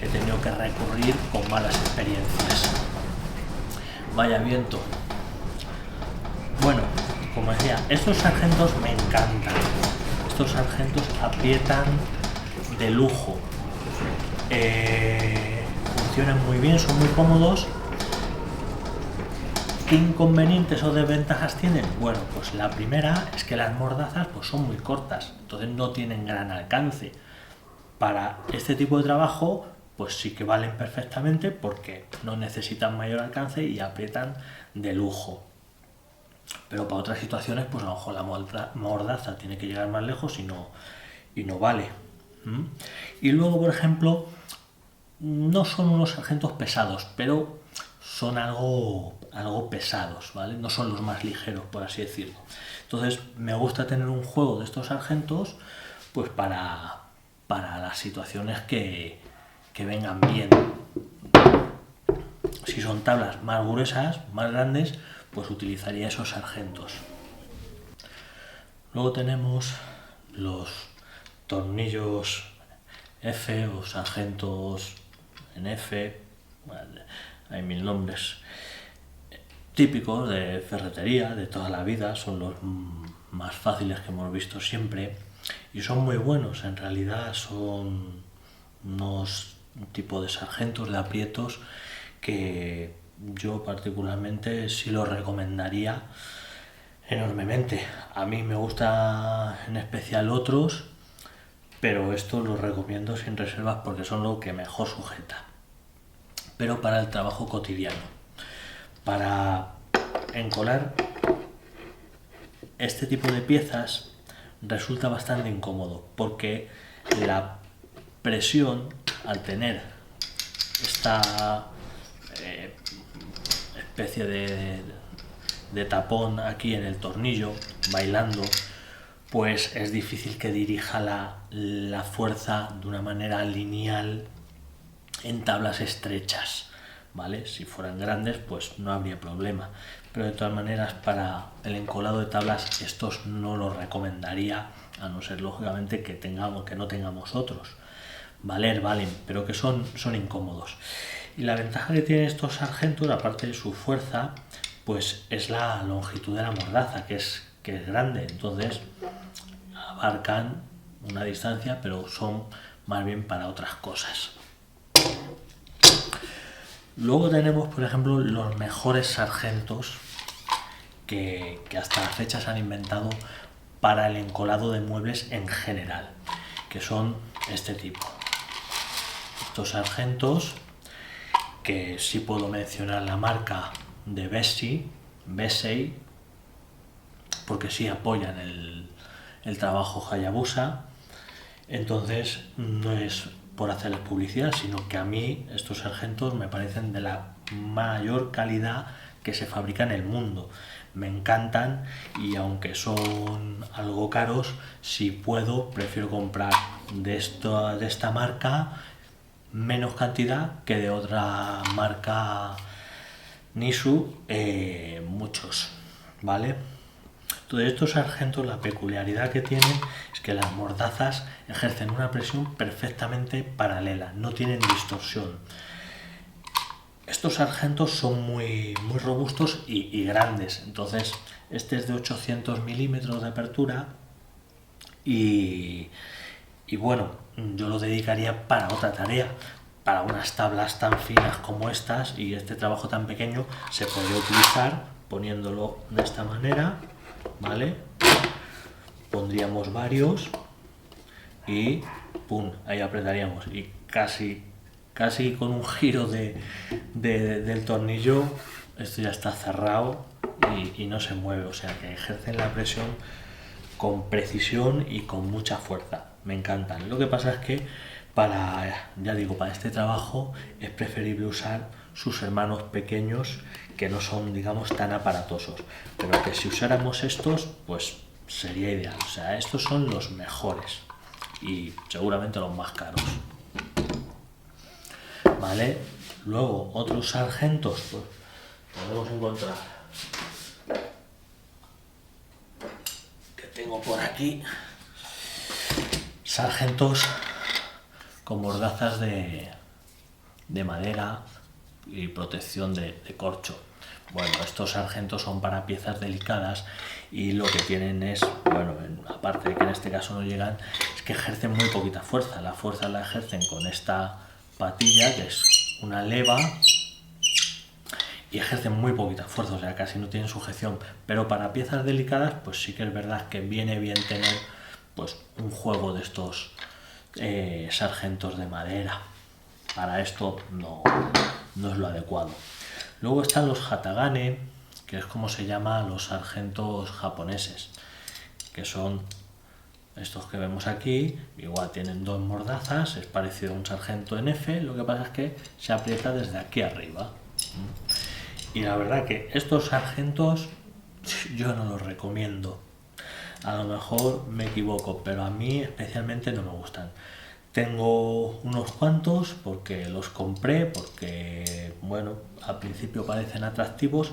he tenido que recurrir con malas experiencias. Vaya viento. Bueno, como decía, estos sargentos me encantan. Estos sargentos aprietan de lujo. Funcionan muy bien, son muy cómodos. ¿Qué inconvenientes o desventajas tienen? Bueno, pues la primera es que las mordazas pues son muy cortas, entonces no tienen gran alcance. Para este tipo de trabajo pues sí que valen perfectamente porque no necesitan mayor alcance y aprietan de lujo. Pero para otras situaciones pues a lo mejor la mordaza tiene que llegar más lejos y no vale. Y luego, por ejemplo, no son unos sargentos pesados, pero son algo pesados, ¿vale? No son los más ligeros, por así decirlo. Entonces me gusta tener un juego de estos sargentos pues para las situaciones que vengan bien. Si son tablas más gruesas, más grandes, pues utilizaría esos sargentos. Luego tenemos los tornillos F o sargentos en F, bueno, hay mil nombres, típicos de ferretería de toda la vida, son los más fáciles que hemos visto siempre y son muy buenos. En realidad son un tipo de sargentos de aprietos que yo particularmente sí los recomendaría enormemente. A mí me gusta en especial otros, pero estos los recomiendo sin reservas porque son lo que mejor sujeta. Pero para el trabajo cotidiano, para encolar este tipo de piezas resulta bastante incómodo porque la presión al tener esta especie de tapón aquí en el tornillo bailando, pues es difícil que dirija la fuerza de una manera lineal en tablas estrechas, ¿vale? Si fueran grandes pues no habría problema, pero de todas maneras para el encolado de tablas estos no los recomendaría, a no ser lógicamente que no tengamos otros. Valen, pero que son incómodos. Y la ventaja que tienen estos sargentos, aparte de su fuerza, pues es la longitud de la mordaza, que es grande, entonces abarcan una distancia, pero son más bien para otras cosas. Luego tenemos, por ejemplo, los mejores sargentos que hasta la fecha se han inventado para el encolado de muebles en general, que son este tipo. Estos sargentos, que sí puedo mencionar la marca de Bessey, porque sí apoyan el trabajo Hayabusa. Entonces no es por hacerles publicidad, sino que a mí estos sargentos me parecen de la mayor calidad que se fabrica en el mundo. Me encantan y aunque son algo caros, si puedo prefiero comprar de esta marca menos cantidad que de otra marca Nisu, muchos, ¿vale? Entonces estos sargentos, la peculiaridad que tienen es que las mordazas ejercen una presión perfectamente paralela, no tienen distorsión. Estos sargentos son muy robustos y grandes, entonces este es de 800 milímetros de apertura y bueno, yo lo dedicaría para otra tarea. Para unas tablas tan finas como estas y este trabajo tan pequeño se podría utilizar poniéndolo de esta manera, ¿vale? Pondríamos varios y ¡pum! Ahí apretaríamos y casi con un giro del tornillo esto ya está cerrado y no se mueve, o sea que ejercen la presión con precisión y con mucha fuerza. Me encantan. Lo que pasa es que para este trabajo es preferible usar sus hermanos pequeños que no son, digamos, tan aparatosos, pero que si usáramos estos pues sería ideal. O sea, estos son los mejores y seguramente los más caros. ¿vale? Luego otros sargentos, pues podemos encontrar que tengo por aquí sargentos con mordazas de madera y protección de corcho. Bueno, estos sargentos son para piezas delicadas y lo que tienen es, bueno, aparte de que en este caso no llegan, es que ejercen muy poquita fuerza. La fuerza la ejercen con esta patilla, que es una leva, y ejercen muy poquita fuerza, o sea, casi no tienen sujeción. Pero para piezas delicadas, pues sí que es verdad que viene bien tener pues un juego de estos sargentos de madera. Para esto no es lo adecuado. Luego están los hatagane, que es como se llama los sargentos japoneses, que son estos que vemos aquí. Igual tienen dos mordazas, es parecido a un sargento en F, lo que pasa es que se aprieta desde aquí arriba. Y la verdad que estos sargentos yo no los recomiendo. A lo mejor me equivoco, pero a mí especialmente no me gustan. Tengo unos cuantos porque los compré, porque, bueno, al principio parecen atractivos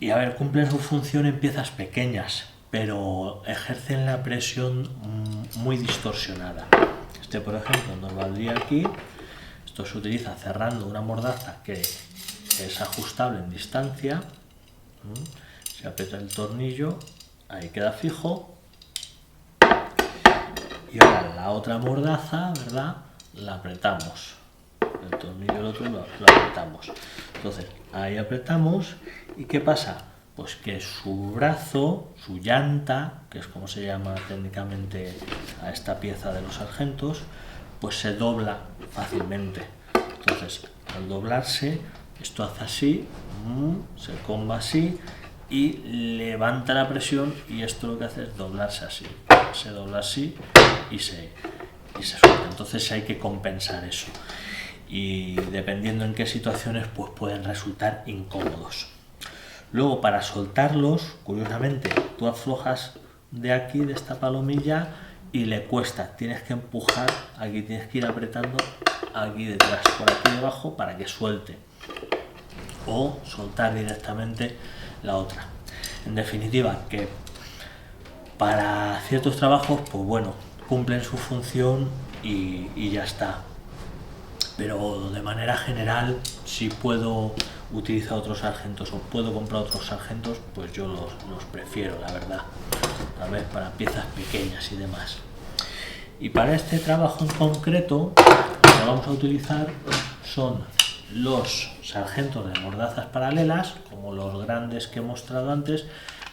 y, a ver, cumplen su función en piezas pequeñas, pero ejercen la presión muy distorsionada. Este, por ejemplo, nos valdría aquí. Esto se utiliza cerrando una mordaza que es ajustable en distancia. Se aprieta el tornillo, ahí queda fijo. Y ahora la otra mordaza, ¿verdad? La apretamos. El tornillo del otro lo apretamos. Entonces, ahí apretamos. ¿Y qué pasa? Pues que su brazo, su llanta, que es como se llama técnicamente a esta pieza de los sargentos, pues se dobla fácilmente. Entonces, al doblarse, esto hace así, se comba así y levanta la presión, y esto lo que hace es doblarse así. Se dobla así y se suelta. Entonces hay que compensar eso. Y dependiendo en qué situaciones, pues pueden resultar incómodos. Luego, para soltarlos, curiosamente, tú aflojas de aquí, de esta palomilla, y le cuesta. Tienes que empujar, aquí tienes que ir apretando aquí detrás, por aquí debajo, para que suelte. O soltar directamente la otra. En definitiva, que para ciertos trabajos, pues bueno, cumplen su función y ya está. Pero de manera general, si puedo utilizar otros sargentos o puedo comprar otros sargentos, pues yo los prefiero, la verdad. A ver, para piezas pequeñas y demás. Y para este trabajo en concreto, lo que vamos a utilizar son los sargentos de mordazas paralelas, como los grandes que he mostrado antes,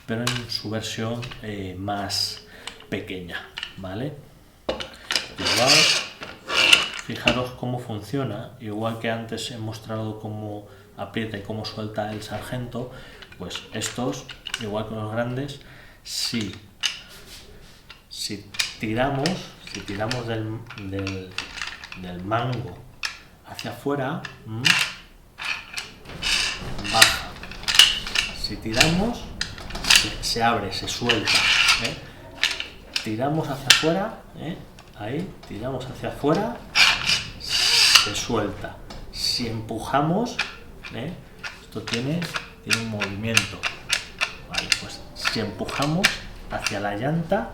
pero en su versión más pequeña, ¿vale? Igual, fijaros cómo funciona, igual que antes he mostrado cómo aprieta y cómo suelta el sargento, pues estos, igual que los grandes, si tiramos del mango hacia afuera, baja. Si tiramos, se abre, se suelta. Tiramos hacia afuera, ahí, tiramos hacia afuera, se suelta. Si empujamos, esto tiene un movimiento. Vale, pues si empujamos hacia la llanta,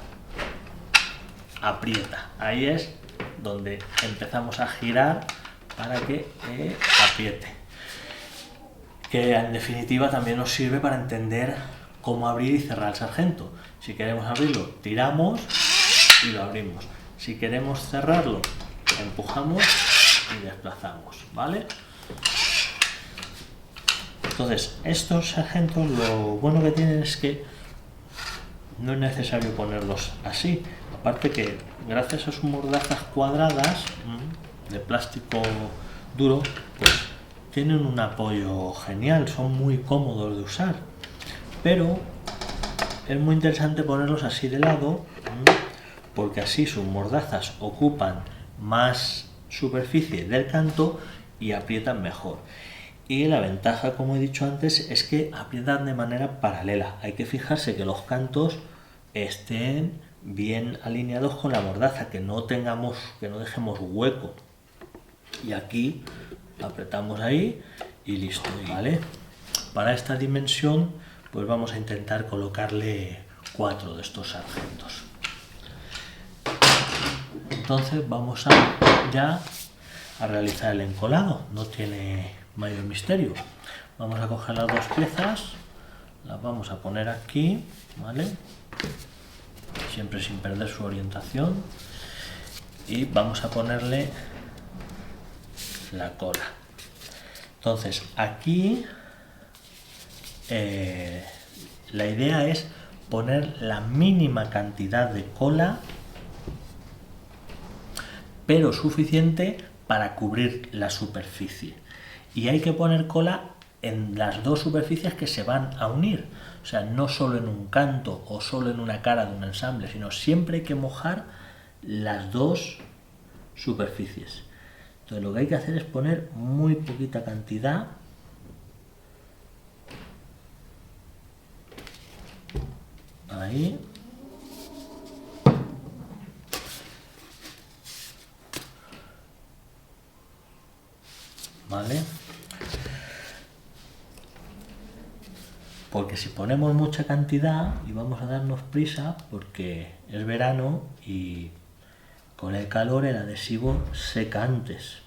aprieta. Ahí es donde empezamos a girar para que apriete. Que en definitiva también nos sirve para entender cómo abrir y cerrar el sargento. Si queremos abrirlo, tiramos y lo abrimos. Si queremos cerrarlo, empujamos y desplazamos, ¿vale? Entonces, estos sargentos, lo bueno que tienen es que no es necesario ponerlos así. Aparte que gracias a sus mordazas cuadradas de plástico duro, pues tienen un apoyo genial, son muy cómodos de usar. Pero es muy interesante ponerlos así de lado, porque así sus mordazas ocupan más superficie del canto y aprietan mejor. Y la ventaja, como he dicho antes, es que aprietan de manera paralela. Hay que fijarse que los cantos estén bien alineados con la mordaza, que no dejemos hueco y aquí apretamos ahí y listo, ¿vale? Para esta dimensión pues vamos a intentar colocarle 4 de estos sargentos. Entonces vamos ya a realizar el encolado, no tiene mayor misterio. Vamos a coger las dos piezas, las vamos a poner aquí, ¿vale? Siempre sin perder su orientación, y vamos a ponerle la cola. Entonces aquí la idea es poner la mínima cantidad de cola, pero suficiente para cubrir la superficie. Y hay que poner cola en las dos superficies que se van a unir. O sea, no solo en un canto o solo en una cara de un ensamble, sino siempre hay que mojar las dos superficies. Entonces lo que hay que hacer es poner muy poquita cantidad. Ahí. ¿Vale? Porque si ponemos mucha cantidad y vamos a darnos prisa, porque es verano y con el calor el adhesivo seca antes.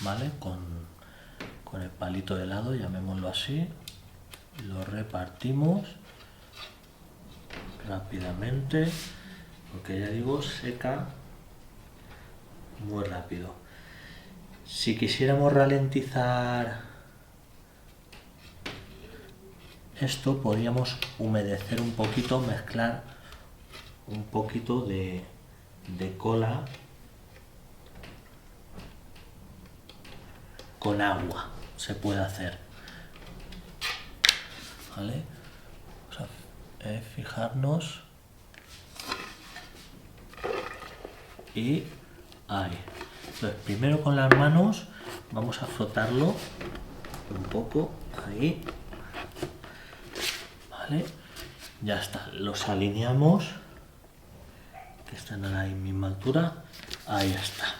¿Vale? Con el palito de helado, llamémoslo así, lo repartimos rápidamente, porque ya digo, seca muy rápido. Si quisiéramos ralentizar esto, podríamos humedecer un poquito, mezclar un poquito de cola con agua, se puede hacer, ¿vale? Vamos a fijarnos y ahí. Entonces primero con las manos vamos a frotarlo un poco ahí, ¿vale? Ya está, los alineamos que están a la misma altura, ahí está.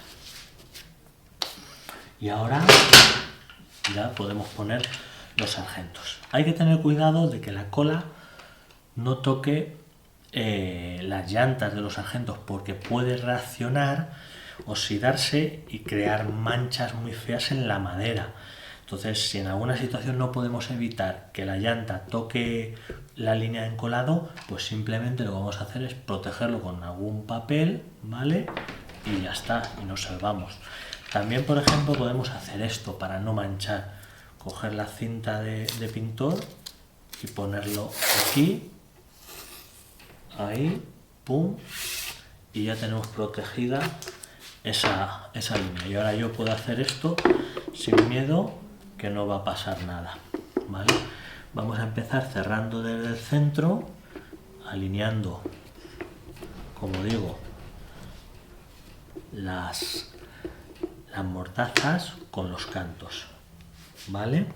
Y ahora ya podemos poner los sargentos. Hay que tener cuidado de que la cola no toque las llantas de los sargentos, porque puede reaccionar, oxidarse y crear manchas muy feas en la madera. Entonces, si en alguna situación no podemos evitar que la llanta toque la línea de encolado, pues simplemente lo que vamos a hacer es protegerlo con algún papel, ¿vale? Y ya está, y nos salvamos. También, por ejemplo, podemos hacer esto para no manchar. Coger la cinta de pintor y ponerlo aquí, ahí, pum, y ya tenemos protegida esa línea. Y ahora yo puedo hacer esto sin miedo, que no va a pasar nada, ¿vale? Vamos a empezar cerrando desde el centro, alineando, como digo, las mortazas con los cantos, ¿vale?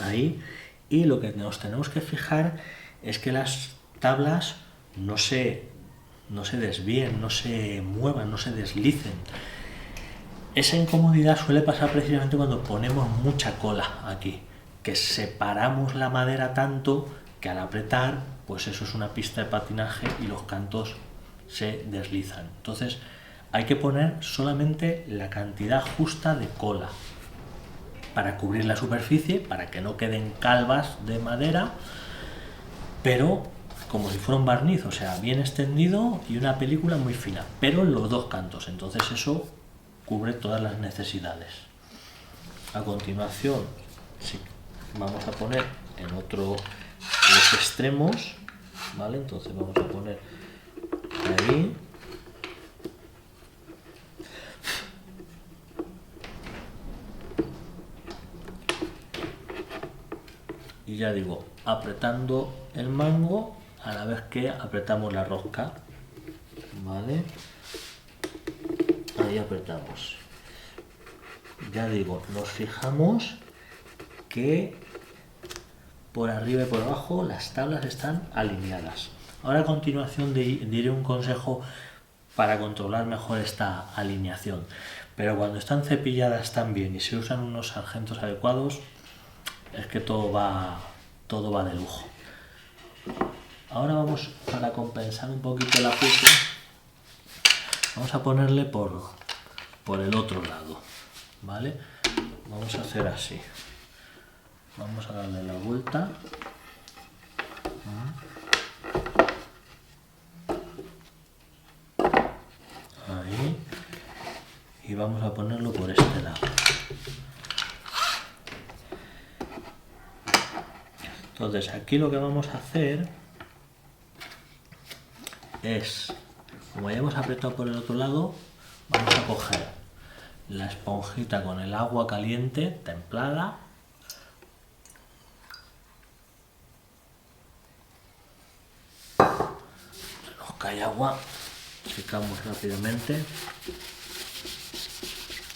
Ahí. Y lo que nos tenemos que fijar es que las tablas no se desvíen, no se muevan, no se deslicen. Esa incomodidad suele pasar precisamente cuando ponemos mucha cola aquí, que separamos la madera tanto que al apretar, pues eso es una pista de patinaje y los cantos se deslizan. Entonces hay que poner solamente la cantidad justa de cola para cubrir la superficie, para que no queden calvas de madera, pero como si fuera un barniz, o sea, bien extendido y una película muy fina, pero en los dos cantos. Entonces eso cubre todas las necesidades. A continuación, sí, vamos a poner en los extremos, ¿vale? Entonces vamos a poner ahí. Y ya digo, apretando el mango a la vez que apretamos la rosca, ¿vale? Ahí apretamos. ya digo, nos fijamos que por arriba y por abajo las tablas están alineadas. Ahora a continuación diré un consejo para controlar mejor esta alineación. Pero cuando están cepilladas tan bien y se usan unos sargentos adecuados, es que todo va de lujo. Ahora vamos, para compensar un poquito el ajuste, vamos a ponerle por el otro lado, ¿vale? Vamos a hacer así. Vamos a darle la vuelta. Ahí. Y vamos a ponerlo por este lado. Entonces aquí lo que vamos a hacer es, como ya hemos apretado por el otro lado, vamos a coger la esponjita con el agua caliente, templada. Se nos cae agua, secamos rápidamente.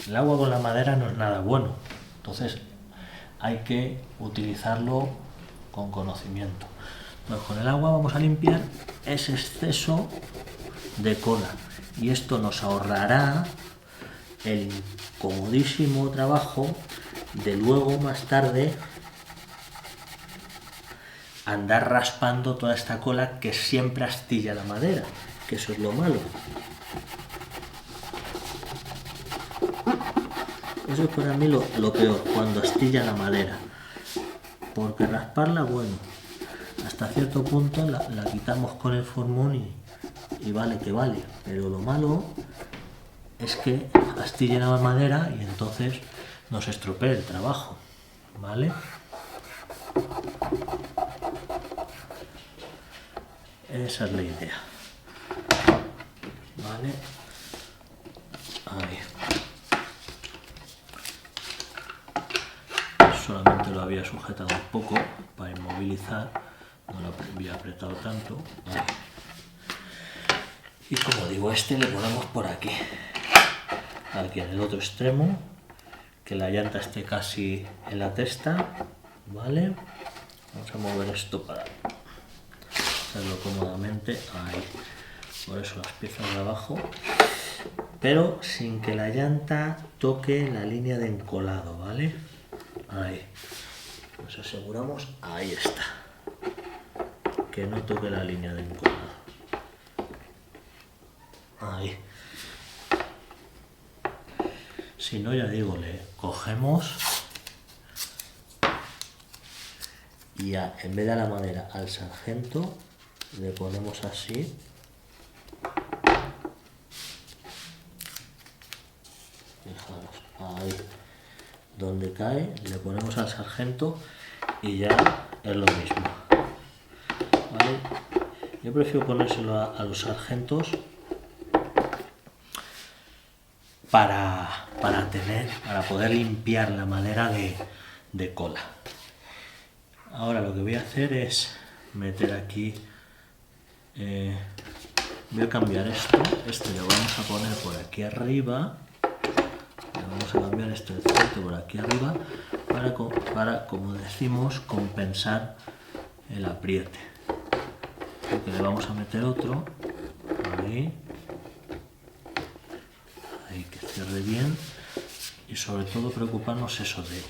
El agua con la madera no es nada bueno, entonces hay que utilizarlo con conocimiento. Entonces, con el agua vamos a limpiar ese exceso de cola y esto nos ahorrará el incomodísimo trabajo de luego más tarde andar raspando toda esta cola que siempre astilla la madera, que eso es lo malo. Eso es para mí lo peor, cuando astilla la madera, porque rasparla, bueno, hasta cierto punto la quitamos con el formón y vale que vale, pero lo malo es que astille la madera y entonces nos estropee el trabajo, ¿vale? Esa es la idea, ¿vale? Ahí. Solamente lo había sujetado un poco para inmovilizar, no lo había apretado tanto. Ahí. Y como digo, este le ponemos por aquí en el otro extremo, que la llanta esté casi en la testa, ¿vale? Vamos a mover esto para hacerlo cómodamente. Ahí. Por eso las piezas de abajo, pero sin que la llanta toque la línea de encolado, ¿vale? Ahí. Nos aseguramos, ahí está, que no toque la línea de encolado. Ahí. Si no, ya digo, le cogemos y ya, en vez de a la madera, al sargento le ponemos así. Fijaros, ahí donde cae le ponemos al sargento y ya es lo mismo, ¿vale? Yo prefiero ponérselo a los sargentos para poder limpiar la madera de cola. Ahora lo que voy a hacer es meter aquí, voy a cambiar esto, lo vamos a poner por aquí arriba, vamos a cambiar el centro por aquí arriba para, como decimos, compensar el apriete. Porque le vamos a meter otro, ahí, que cierre bien, y sobre todo preocuparnos eso de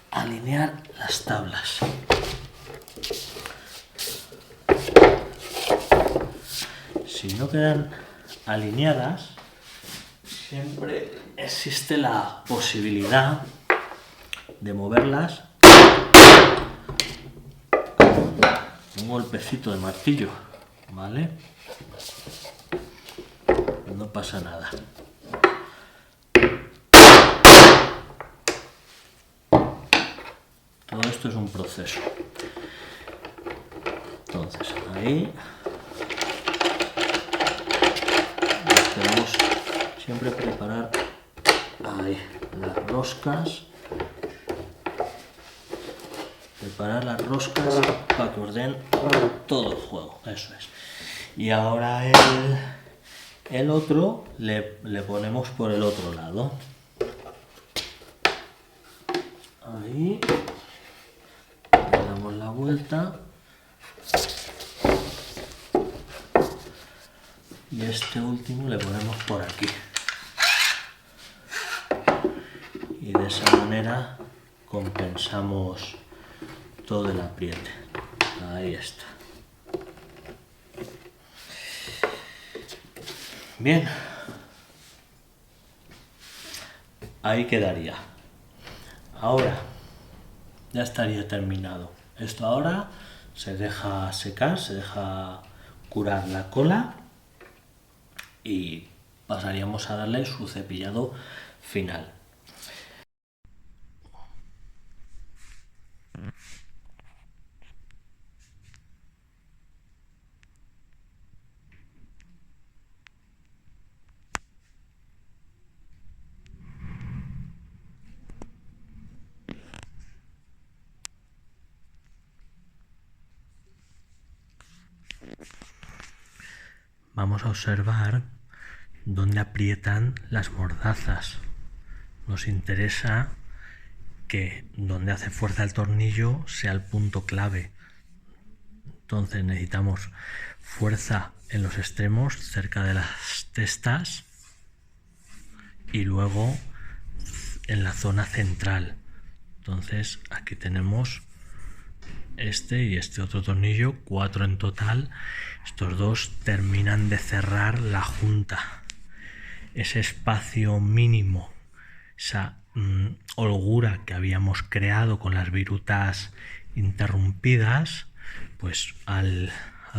alinear las tablas. Si no quedan alineadas, siempre existe la posibilidad de moverlas con un golpecito de martillo, ¿vale? No pasa nada. Todo esto es un proceso. Entonces, ahí debemos siempre preparar ahí las roscas. Preparar las roscas para que os den todo el juego. Eso es. Y ahora el otro le ponemos por el otro lado. Ahí. Le damos la vuelta. Y este último le ponemos por aquí. Y de esa manera compensamos todo el apriete. Ahí está. Bien. Ahí quedaría. Ahora ya estaría terminado. Esto ahora se deja secar, se deja curar la cola y pasaríamos a darle su cepillado final. Vamos a observar dónde aprietan las mordazas. Nos interesa que donde hace fuerza el tornillo sea el punto clave. Entonces necesitamos fuerza en los extremos, cerca de las testas, y luego en la zona central. Entonces aquí tenemos este y este otro tornillo, 4 en total. Estos dos terminan de cerrar la junta. Ese espacio mínimo, esa holgura que habíamos creado con las virutas interrumpidas, pues al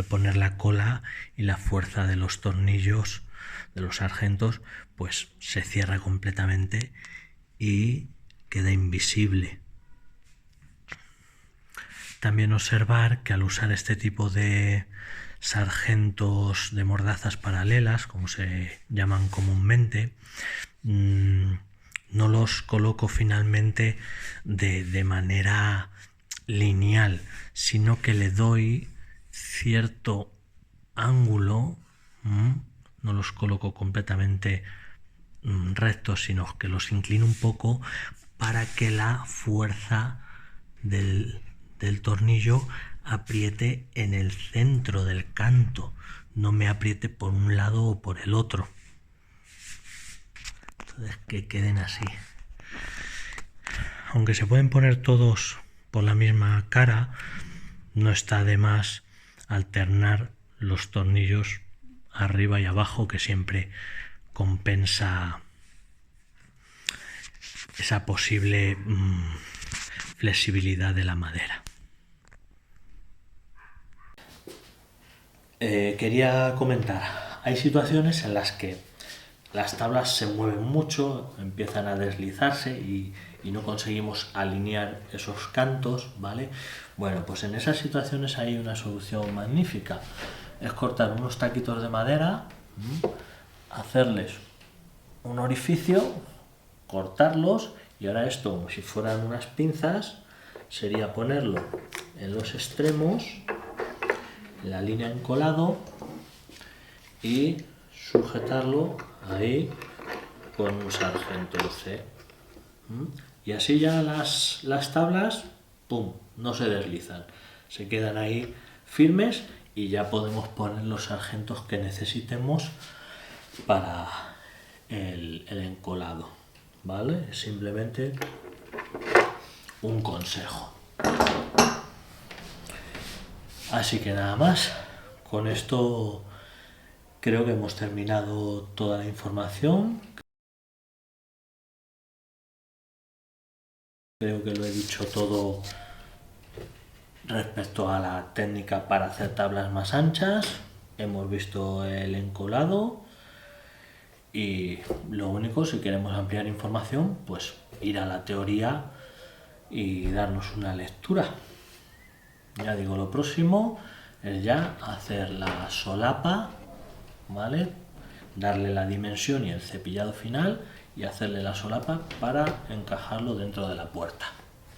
poner la cola y la fuerza de los tornillos, de los sargentos, pues se cierra completamente y queda invisible. También observar que al usar este tipo de sargentos de mordazas paralelas, como se llaman comúnmente, no los coloco finalmente de manera lineal, sino que le doy cierto ángulo, no los coloco completamente rectos, sino que los inclino un poco para que la fuerza del tornillo apriete en el centro del canto, no me apriete por un lado o por el otro. Entonces que queden así. Aunque se pueden poner todos por la misma cara, no está de más alternar los tornillos arriba y abajo, que siempre compensa esa posible flexibilidad de la madera. Quería comentar, hay situaciones en las que las tablas se mueven mucho, empiezan a deslizarse y no conseguimos alinear esos cantos, ¿vale? Bueno, pues en esas situaciones hay una solución magnífica, es cortar unos taquitos de madera, hacerles un orificio, cortarlos, y ahora esto, como si fueran unas pinzas, sería ponerlo en los extremos, la línea encolado, y sujetarlo ahí con un sargento C. Y así ya las tablas, ¡pum!, no se deslizan, se quedan ahí firmes y ya podemos poner los sargentos que necesitemos para el encolado, ¿vale? Es simplemente un consejo. Así que nada más, con esto creo que hemos terminado toda la información. Creo que lo he dicho todo respecto a la técnica para hacer tablas más anchas. Hemos visto el encolado y lo único, si queremos ampliar información, pues ir a la teoría y darnos una lectura. Ya digo, lo próximo es ya hacer la solapa, ¿vale? Darle la dimensión y el cepillado final y hacerle la solapa para encajarlo dentro de la puerta.